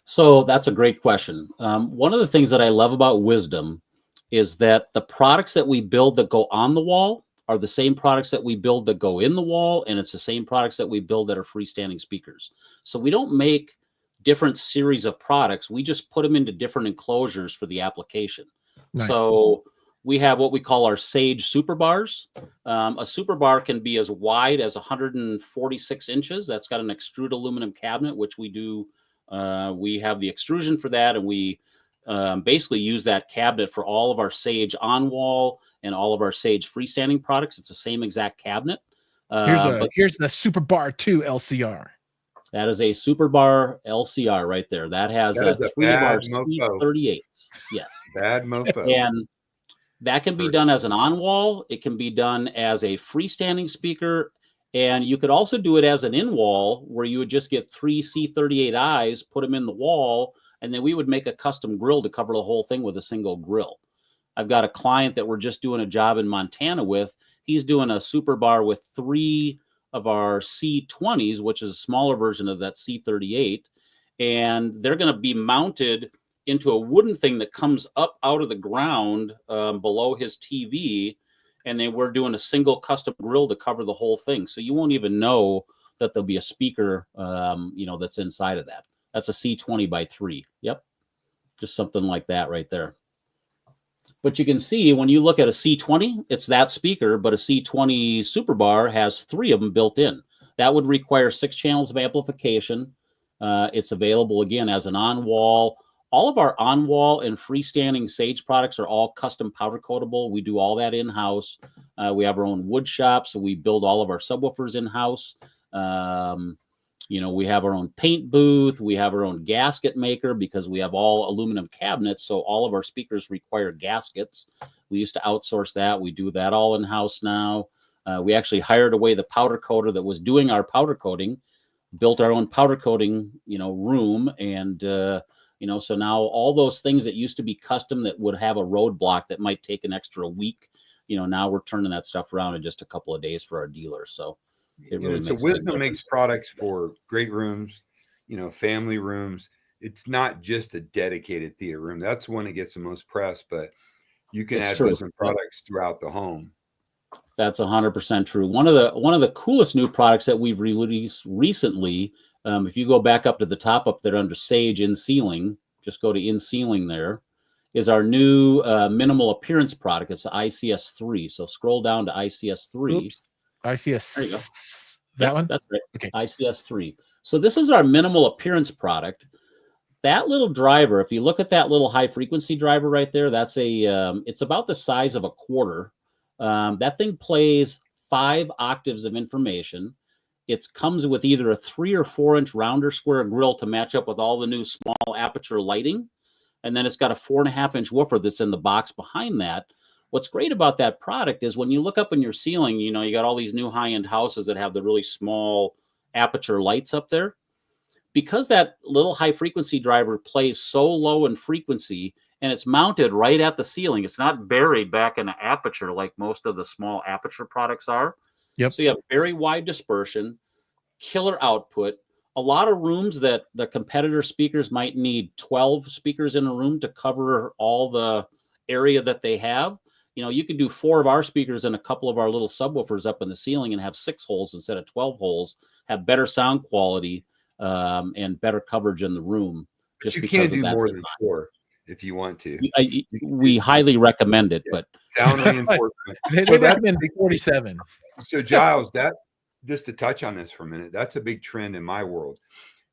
Speaker 5: So that's a great question. One of the things that I love about Wisdom is that the products that we build that go on the wall are the same products that we build that go in the wall, and it's the same products that we build that are freestanding speakers. So we don't make different series of products. We just put them into different enclosures for the application.
Speaker 1: Nice.
Speaker 5: So we have what we call our Sage super bars. A super bar can be as wide as 146 inches. That's got an extruded aluminum cabinet, which we do. We have the extrusion for that, and we basically use that cabinet for all of our Sage on-wall and all of our Sage freestanding products. It's the same exact cabinet.
Speaker 1: Here's the Super Bar 2 LCR.
Speaker 5: That is a Super Bar LCR right there. That has 3 of our C38s. Yes.
Speaker 2: Bad mofo.
Speaker 5: And that can be done as an on-wall. It can be done as a freestanding speaker. And you could also do it as an in-wall, where you would just get 3 C38Is, put them in the wall, and then we would make a custom grill to cover the whole thing with a single grill. I've got a client that we're just doing a job in Montana with. He's doing a super bar with 3 of our C20s, which is a smaller version of that C38. And they're going to be mounted into a wooden thing that comes up out of the ground below his TV. And then we're doing a single custom grill to cover the whole thing. So you won't even know that there'll be a speaker, that's inside of that. That's a C20 by 3. Yep. Just something like that right there. But you can see when you look at a C20, it's that speaker, but a C20 Super Bar has 3 of them built in. That would require 6 channels of amplification. It's available again as an on-wall. All of our on-wall and freestanding Sage products are all custom powder coatable. We do all that in-house. We have our own wood shop, so we build all of our subwoofers in-house. We have our own paint booth. We have our own gasket maker because we have all aluminum cabinets. So all of our speakers require gaskets. We used to outsource that. We do that all in-house now. We actually hired away the powder coater that was doing our powder coating, built our own powder coating, room. And, so now all those things that used to be custom that would have a roadblock that might take an extra week, now we're turning that stuff around in just a couple of days for our dealers. So it really
Speaker 2: so
Speaker 5: makes a big
Speaker 2: Wisdom makes
Speaker 5: difference.
Speaker 2: products for great rooms, family rooms. It's not just a dedicated theater room. That's the one that gets the most press, but you can
Speaker 5: It's
Speaker 2: add
Speaker 5: true.
Speaker 2: Wisdom products throughout the home.
Speaker 5: That's 100% true. One of the coolest new products that we've released recently, if you go back up to the top up there under Sage in Ceiling, just go to in Ceiling there, is our new minimal appearance product. It's the ICS3. So scroll down to ICS3.
Speaker 1: Oops. ICS.
Speaker 5: There you go.
Speaker 1: That one?
Speaker 5: That's right.
Speaker 1: Okay.
Speaker 5: ICS3. So this is our minimal appearance product. That little driver, if you look at that little high frequency driver right there, that's it's about the size of a quarter. That thing plays 5 octaves of information. It comes with either a 3 or 4 inch rounder square grill to match up with all the new small aperture lighting. And then it's got a 4.5 inch woofer that's in the box behind that. What's great about that product is when you look up in your ceiling, you got all these new high-end houses that have the really small aperture lights up there. Because that little high frequency driver plays so low in frequency and it's mounted right at the ceiling, it's not buried back in the aperture like most of the small aperture products are.
Speaker 1: Yep.
Speaker 5: So you have very wide dispersion, killer output. A lot of rooms that the competitor speakers might need 12 speakers in a room to cover all the area that they have. You could do 4 of our speakers and a couple of our little subwoofers up in the ceiling and have 6 holes instead of 12 holes, have better sound quality and better coverage in the room.
Speaker 2: But you can't do more than 4 if you want to.
Speaker 5: We highly recommend it, but
Speaker 2: sound reinforcement.
Speaker 1: They recommend 47.
Speaker 2: So Jiles, just to touch on this for a minute, that's a big trend in my world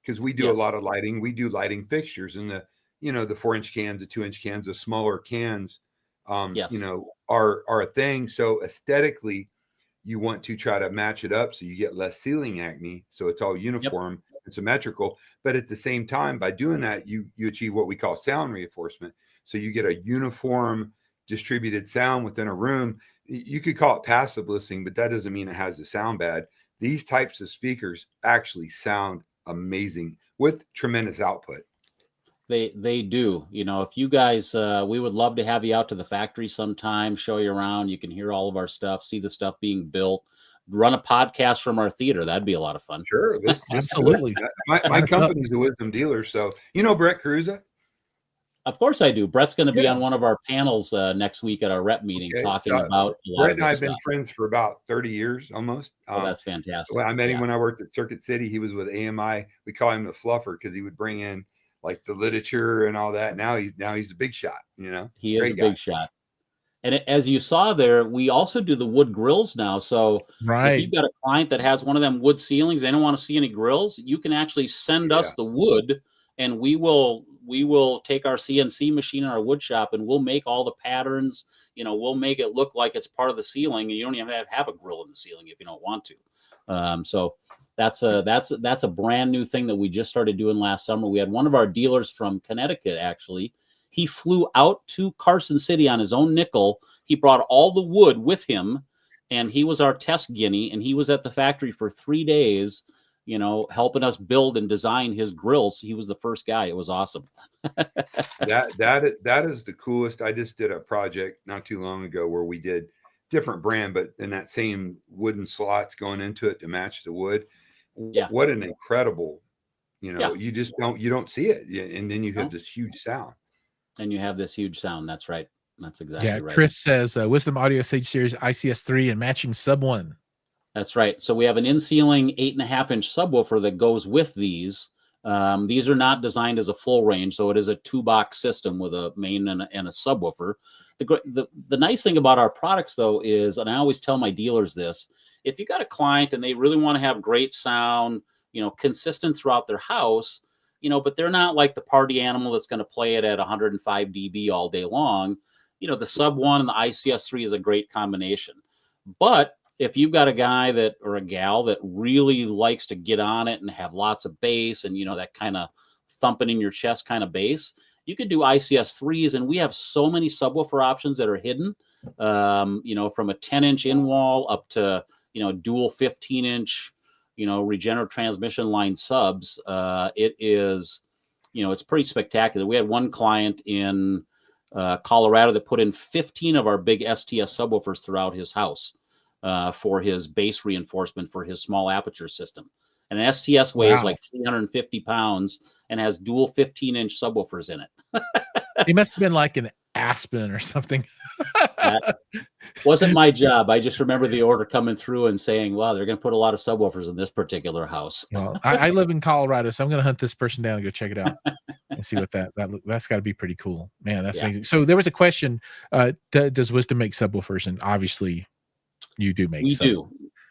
Speaker 2: because we do a lot of lighting. We do lighting fixtures and the 4-inch cans, the 2-inch cans, the smaller cans, are a thing. So aesthetically, you want to try to match it up so you get less ceiling acne. So it's all uniform and symmetrical. But at the same time, by doing that, you achieve what we call sound reinforcement. So you get a uniform distributed sound within a room. You could call it passive listening, but that doesn't mean it has to sound bad. These types of speakers actually sound amazing with tremendous output.
Speaker 5: They do. If you guys, we would love to have you out to the factory sometime, show you around. You can hear all of our stuff, see the stuff being built, run a podcast from our theater. That'd be a lot of fun.
Speaker 2: Sure.
Speaker 1: Absolutely.
Speaker 2: My company's a Wisdom dealer. So, Brett Caruza?
Speaker 5: Of course I do. Brett's going to be on one of our panels next week at our rep meeting talking about a lot
Speaker 2: Brett
Speaker 5: of
Speaker 2: and I have
Speaker 5: stuff.
Speaker 2: been friends for about 30 years almost.
Speaker 5: That's fantastic.
Speaker 2: I met him when I worked at Circuit City. He was with AMI. We call him the fluffer because he would bring in like the literature and all that. Now he's a big shot,
Speaker 5: He is a big shot. And as you saw there, we also do the wood grills now. So if you've got a client that has one of them wood ceilings, they don't want to see any grills, you can actually send us the wood and we will take our CNC machine in our wood shop and we'll make all the patterns. We'll make it look like it's part of the ceiling and you don't even have a grill in the ceiling if you don't want to. So that's a brand new thing that we just started doing last summer. We had one of our dealers from Connecticut, actually. He flew out to Carson City on his own nickel. He brought all the wood with him and he was our test guinea and he was at the factory for 3 days, helping us build and design his grills. He was the first guy. It was awesome.
Speaker 2: That is the coolest. I just did a project not too long ago where we did different brand, but in that same wooden slots going into it to match the wood.
Speaker 5: Yeah.
Speaker 2: What an incredible, you don't see it. And then you have this huge sound.
Speaker 5: And you have this huge sound. That's right. That's exactly right.
Speaker 1: Chris says Wisdom Audio Sage Series ICS3 and matching sub 1.
Speaker 5: That's right. So we have an in-ceiling 8.5 inch subwoofer that goes with these. These are not designed as a full range. So it is a 2-box system with a main and a subwoofer. The nice thing about our products though is, and I always tell my dealers this, if you got a client and they really want to have great sound, consistent throughout their house, but they're not like the party animal that's going to play it at 105 dB all day long. The sub 1 and the ICS3 is a great combination. But if you've got a guy that or a gal that really likes to get on it and have lots of bass and, that kind of thumping in your chest kind of bass, you could do ICS 3s. And we have so many subwoofer options that are hidden, from a 10-inch in wall up to, dual 15-inch, regenerative transmission line subs. It is, it's pretty spectacular. We had one client in Colorado that put in 15 of our big STS subwoofers throughout his house for his bass reinforcement for his small aperture system. And an STS weighs like 350 pounds and has dual 15-inch subwoofers in it.
Speaker 1: He must have been like an Aspen or something.
Speaker 5: That wasn't my job. I just remember the order coming through and saying, wow, they're going to put a lot of subwoofers in this particular house.
Speaker 1: Well, I live in Colorado, so I'm going to hunt this person down and go check it out and see what that's got to be pretty cool. Man, that's amazing. So there was a question, does Wisdom make subwoofers? And obviously you do make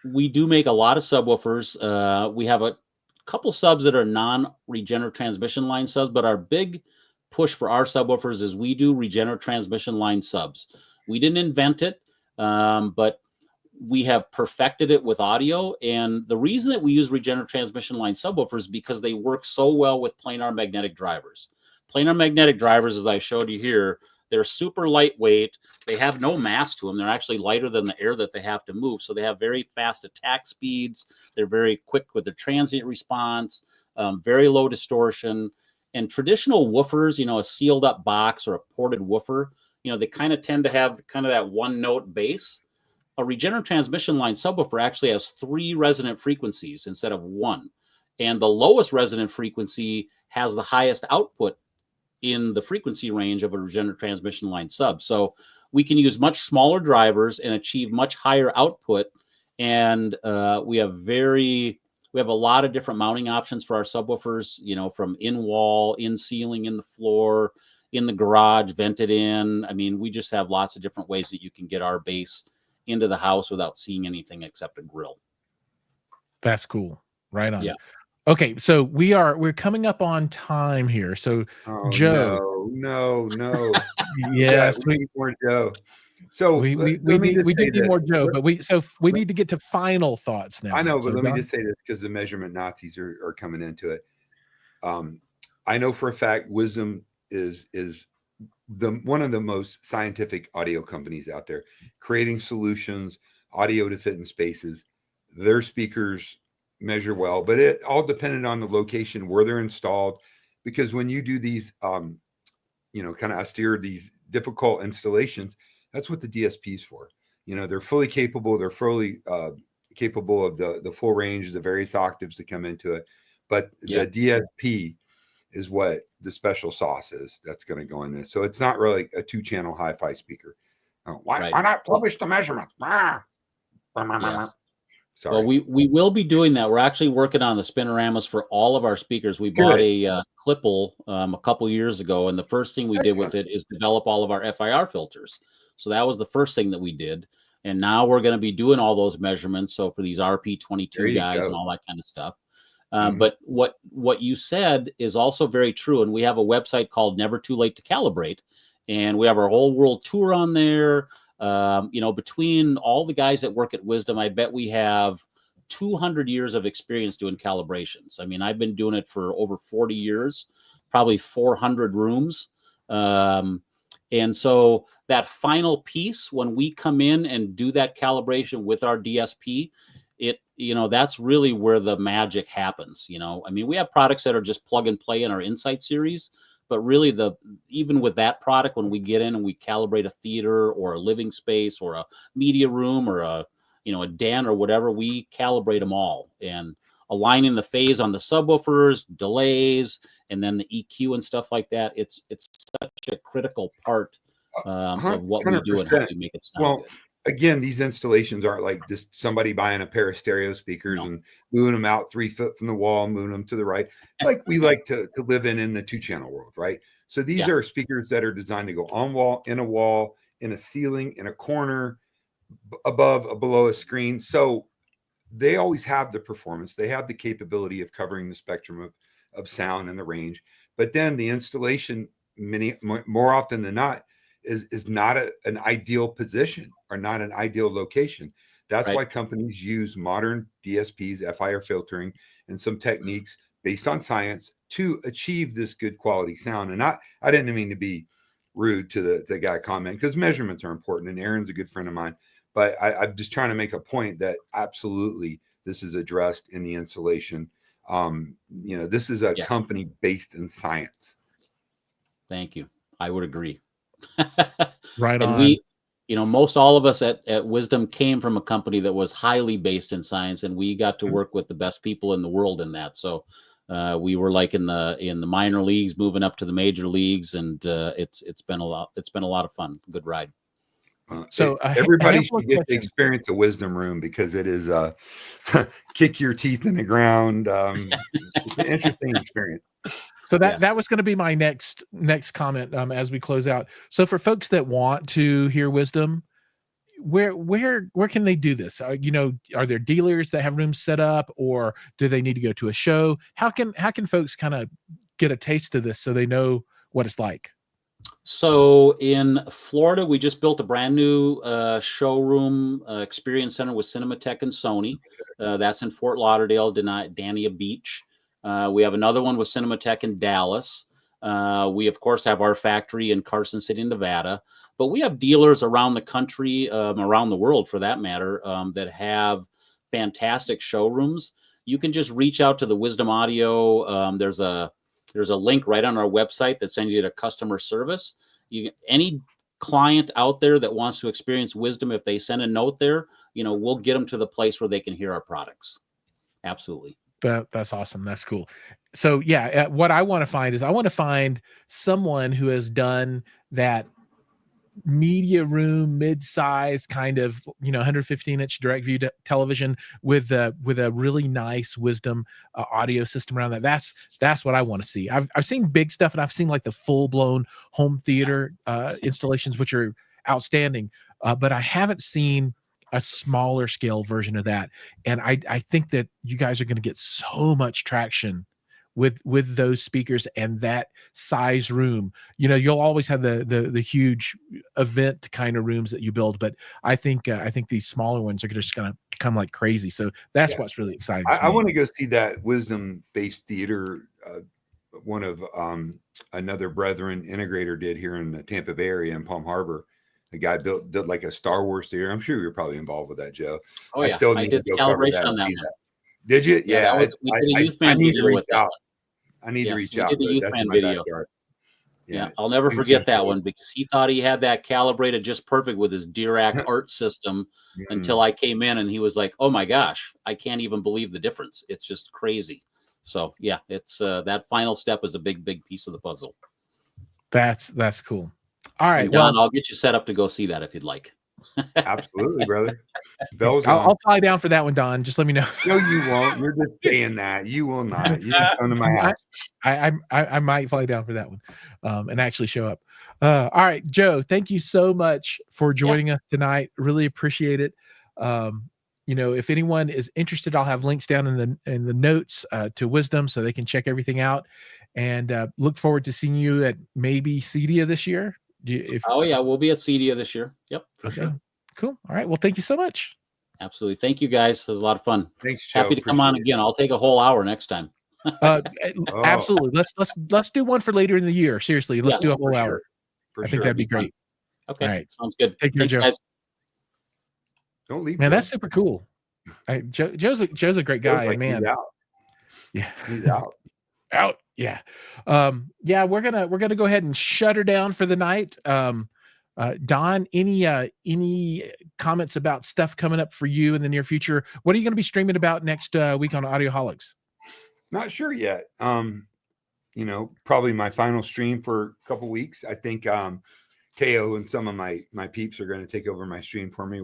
Speaker 5: We do make a lot of subwoofers. We have a couple subs that are non-regenerative transmission line subs, but our big push for our subwoofers is we do regenerative transmission line subs. We didn't invent it, but we have perfected it with audio. And the reason that we use regenerative transmission line subwoofers is because they work so well with planar magnetic drivers. Planar magnetic drivers, as I showed you here, they're super lightweight. They have no mass to them. They're actually lighter than the air that they have to move. So they have very fast attack speeds. They're very quick with their transient response, very low distortion. And traditional woofers, a sealed up box or a ported woofer, they kind of tend to have kind of that one note bass. A regenerative transmission line subwoofer actually has 3 resonant frequencies instead of 1. And the lowest resonant frequency has the highest output in the frequency range of a regenerative transmission line sub. So we can use much smaller drivers and achieve much higher output. And we have a lot of different mounting options for our subwoofers, from in wall, in ceiling, in the floor, in the garage, vented in. I mean, we just have lots of different ways that you can get our bass into the house without seeing anything except a grill.
Speaker 1: That's cool. Right on.
Speaker 5: Yeah.
Speaker 1: Okay, so we're coming up on time here. So Joe,
Speaker 2: no.
Speaker 1: yes,
Speaker 2: we need more Joe. So
Speaker 1: we do need more Joe, but we need to get to final thoughts now.
Speaker 2: I know, but let me just say this because the measurement Nazis are coming into it. I know for a fact Wisdom is one of the most scientific audio companies out there, creating solutions, audio to fit in spaces. Their speakers measure well, but it all depended on the location where they're installed, because when you do these kind of austere, these difficult installations, that's what the DSP is for. They're fully capable, they're fully capable of the full range, the various octaves that come into it, but the DSP is what the special sauce is that's going to go in there. So it's not really a 2-channel hi-fi speaker. Why not publish the measurements?
Speaker 5: Yes.
Speaker 2: Sorry.
Speaker 5: Well, we will be doing that. We're actually working on the spinoramas for all of our speakers. We bought a Klippel a couple years ago, and the first thing we did with it is develop all of our FIR filters. So that was the first thing that we did. And now we're going to be doing all those measurements. So for these RP22 guys and all that kind of stuff. But what you said is also very true. And we have a website called Never Too Late to Calibrate. And we have our whole world tour on there. Between all the guys that work at Wisdom, I bet we have 200 years of experience doing calibrations. I mean, I've been doing it for over 40 years, probably 400 rooms. And so that final piece, when we come in and do that calibration with our DSP, that's really where the magic happens. I mean, we have products that are just plug and play in our Insight series, but really even with that product, when we get in and we calibrate a theater or a living space or a media room or a den or whatever, we calibrate them all and aligning the phase on the subwoofers, delays, and then the EQ and stuff like that. It's such a critical part of what we do and how we make it sound good.
Speaker 2: Again, these installations aren't like just somebody buying a pair of stereo speakers and moving them out 3 foot from the wall, moving them to the right. Like we like to live in the 2-channel world, right? So these are speakers that are designed to go on wall, in a ceiling, in a corner, above, below a screen. So they always have the performance. They have the capability of covering the spectrum of sound and the range. But then the installation, more often than not, is not an ideal position or not an ideal location. That's
Speaker 5: Right.
Speaker 2: why companies use modern DSPs, FIR filtering, and some techniques based on science to achieve this good quality sound. And I didn't mean to be rude to the guy comment, because measurements are important, and Aaron's a good friend of mine. But I'm just trying to make a point that absolutely this is addressed in the installation. This is a company based in science.
Speaker 5: Thank you. I would agree.
Speaker 1: Right
Speaker 5: and
Speaker 1: on.
Speaker 5: we, most all of us at Wisdom came from a company that was highly based in science, and we got to work with the best people in the world in that. So we were like in the minor leagues, moving up to the major leagues, and it's been a lot of fun. Good ride.
Speaker 1: So
Speaker 2: everybody should get to experience a Wisdom room, because it is kick your teeth in the ground. It's an interesting experience.
Speaker 1: So that was going to be my next comment as we close out. So for folks that want to hear Wisdom, where can they do this? Are there dealers that have rooms set up, or do they need to go to a show? How can folks kind of get a taste of this so they know what it's like?
Speaker 5: So in Florida, we just built a brand new showroom experience center with Cinematheque and Sony. That's in Fort Lauderdale, Dania Beach. We have another one with Cinematheque in Dallas. We, of course, have our factory in Carson City, Nevada. But we have dealers around the country, around the world for that matter, that have fantastic showrooms. You can just reach out to the Wisdom Audio. There's a link right on our website that sends you to customer service. Any client out there that wants to experience Wisdom, if they send a note there, we'll get them to the place where they can hear our products. Absolutely.
Speaker 1: That's awesome. That's cool. So what I want to find someone who has done that media room, mid-size kind of 115-inch direct view television with a really nice Wisdom audio system around that. That's what I want to see. I've seen big stuff, and I've seen like the full-blown home theater installations, which are outstanding, but I haven't seen a smaller scale version of that. And I think that you guys are going to get so much traction with those speakers and that size room. You'll always have the huge event kind of rooms that you build, but I think these smaller ones are just going to come like crazy. So that's what's really exciting.
Speaker 2: I want to go see that Wisdom based theater. One of another brethren integrator did here in the Tampa Bay area in Palm Harbor. A guy did like a Star Wars theater. I'm sure you're probably involved with that, Joe.
Speaker 5: Oh yeah,
Speaker 2: I
Speaker 5: did the calibration on that one.
Speaker 2: Did you?
Speaker 5: Yeah, we did a youth fan video with that.
Speaker 2: I need to reach out.
Speaker 5: We did a youth fan video. Yeah, I'll never forget that one, because he thought he had that calibrated just perfect with his Dirac art system until I came in and he was like, "Oh my gosh, I can't even believe the difference. It's just crazy." So yeah, it's that final step is a big piece of the puzzle.
Speaker 1: That's cool. All right,
Speaker 5: and Don, I'll get you set up to go see that if you'd like.
Speaker 2: Absolutely, brother.
Speaker 1: I'll fly down for that one, Don. Just let me know.
Speaker 2: No, you won't. You're just saying that. You will not. You come to my house.
Speaker 1: I might fly down for that one, and actually show up. All right, Joe. Thank you so much for joining us tonight. Really appreciate it. If anyone is interested, I'll have links down in the notes to Wisdom, so they can check everything out. And look forward to seeing you at maybe CEDIA this year.
Speaker 5: We'll be at CEDIA this year. Yep, for sure.
Speaker 1: Cool. All right. Well, thank you so much.
Speaker 5: Absolutely. Thank you, guys. It was a lot of fun.
Speaker 2: Thanks, Joe.
Speaker 5: Happy to come on again. I'll take a whole hour next time.
Speaker 1: Absolutely. Let's do one for later in the year. Seriously, let's do a whole hour. I think that'd be great.
Speaker 5: Okay.
Speaker 1: All right.
Speaker 5: Sounds good.
Speaker 1: Take care, Joe.
Speaker 5: Guys.
Speaker 2: Don't leave.
Speaker 1: Man, that's super cool. Joe's a great guy,
Speaker 2: like,
Speaker 1: man.
Speaker 2: He's out.
Speaker 1: Yeah.
Speaker 2: He's out.
Speaker 1: Out. Yeah. We're gonna go ahead and shut her down for the night. Don, any comments about stuff coming up for you in the near future? What are you going to be streaming about next week on Audioholics?
Speaker 2: Not sure yet. Probably my final stream for a couple weeks. I think KO and some of my peeps are going to take over my stream for me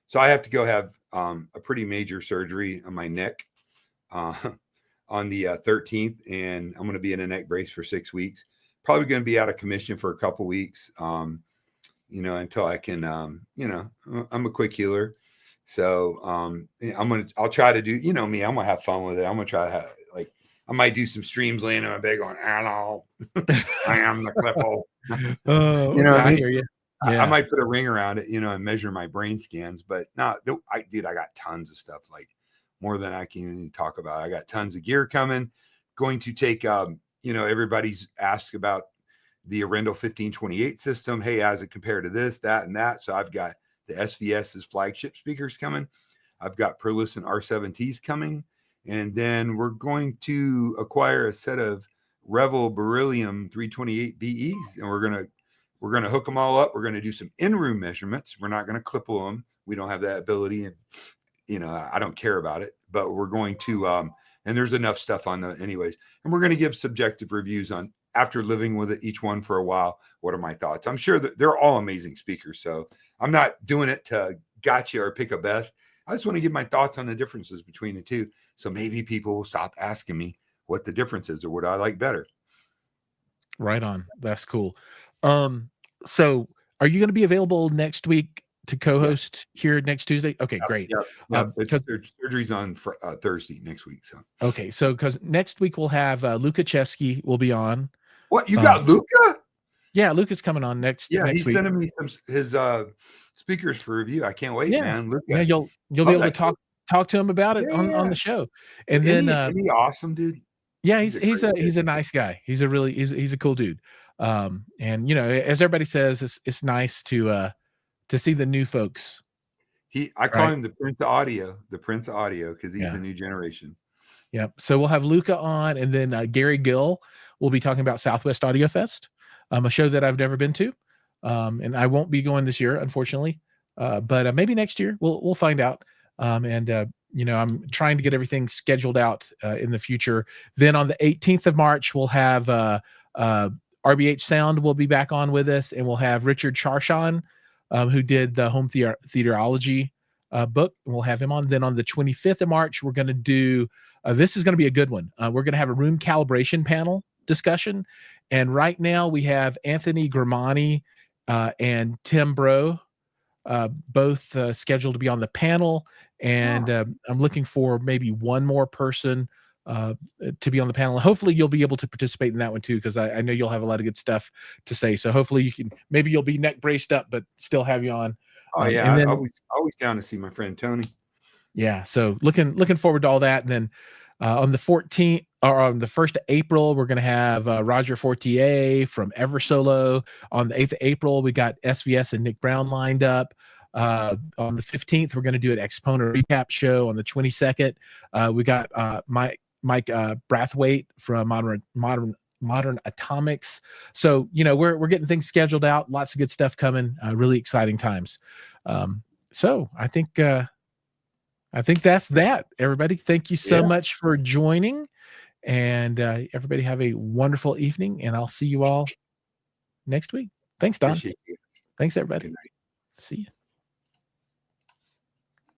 Speaker 2: so I have to go have a pretty major surgery on my neck on the 13th, and I'm going to be in a neck brace for 6 weeks. Probably going to be out of commission for a couple weeks, until I can, I'm a quick healer. So I'll try to do, me, I'm going to have fun with it. I'm going to try to have, I might do some streams laying in my bed going, hello, I am the Clippo.
Speaker 1: I hear you.
Speaker 2: I might put a ring around it, and measure my brain scans, but no, I got tons of stuff, like more than I can even talk about. I got tons of gear coming. Going to take, everybody's asked about the Arendal 1528 system. Hey, how's it compare to this, that, and that? So I've got the SVS's flagship speakers coming. I've got Perlis R7Ts coming. And then we're going to acquire a set of Revel Beryllium 328 BEs, and we're gonna hook them all up. We're gonna do some in-room measurements. We're not gonna clipple them. We don't have that ability, and I don't care about it. But we're going to, and there's enough stuff on the anyways. And we're gonna give subjective reviews on, after living with each one for a while, what are my thoughts? I'm sure that they're all amazing speakers, so I'm not doing it to gotcha or pick a best. I just want to give my thoughts on the differences between the two. So maybe people will stop asking me what the difference is or what I like better.
Speaker 1: Right on. That's cool. So are you going to be available next week to co-host here next Tuesday? Okay, great.
Speaker 2: Because surgery's on Thursday next week. So
Speaker 1: okay, so because next week we'll have Luca Chesky will be on.
Speaker 2: What, you got Luca?
Speaker 1: Yeah, Luca's coming on next.
Speaker 2: Yeah,
Speaker 1: next
Speaker 2: he's
Speaker 1: week.
Speaker 2: sending me his speakers for review. I can't wait, man. Luca.
Speaker 1: Yeah, you'll be able to talk to him about it on the show. And
Speaker 2: isn't he awesome, dude?
Speaker 1: Yeah, he's a nice guy. He's a cool dude. And as everybody says, it's nice to see the new folks.
Speaker 2: I call him the Prince of Audio, because he's the new generation.
Speaker 1: Yep. So we'll have Luca on, and then Gary Gill will be talking about Southwest Audio Fest, a show that I've never been to, and I won't be going this year, unfortunately. But maybe next year we'll find out. I'm trying to get everything scheduled out in the future. Then on the 18th of March, we'll have RBH Sound will be back on with us, and we'll have Richard Charshan, who did the Home Theaterology book, and we'll have him on. Then on the 25th of March, we're going to do, this is going to be a good one. We're going to have a room calibration panel discussion. And right now we have Anthony Gramani and Tim Bro, both scheduled to be on the panel. And I'm looking for maybe one more person to be on the panel. Hopefully you'll be able to participate in that one too, because I know you'll have a lot of good stuff to say. So hopefully maybe you'll be neck braced up, but still have you on.
Speaker 2: Oh yeah, and then, always down to see my friend Tony.
Speaker 1: Yeah, so looking forward to all that. And then on the 14th or on the 1st of April, we're going to have Roger Fortier from Eversolo. On the 8th of April, we got SVS and Nick Brown lined up. On the 15th, we're going to do an Axpona recap show. On the 22nd, we got Mike Brathwaite from Modern Atomics. So we're getting things scheduled out. Lots of good stuff coming. Really exciting times. So I think that's that. Everybody, thank you so much for joining, and everybody have a wonderful evening. And I'll see you all next week. Thanks, Don. Thanks, everybody. See you.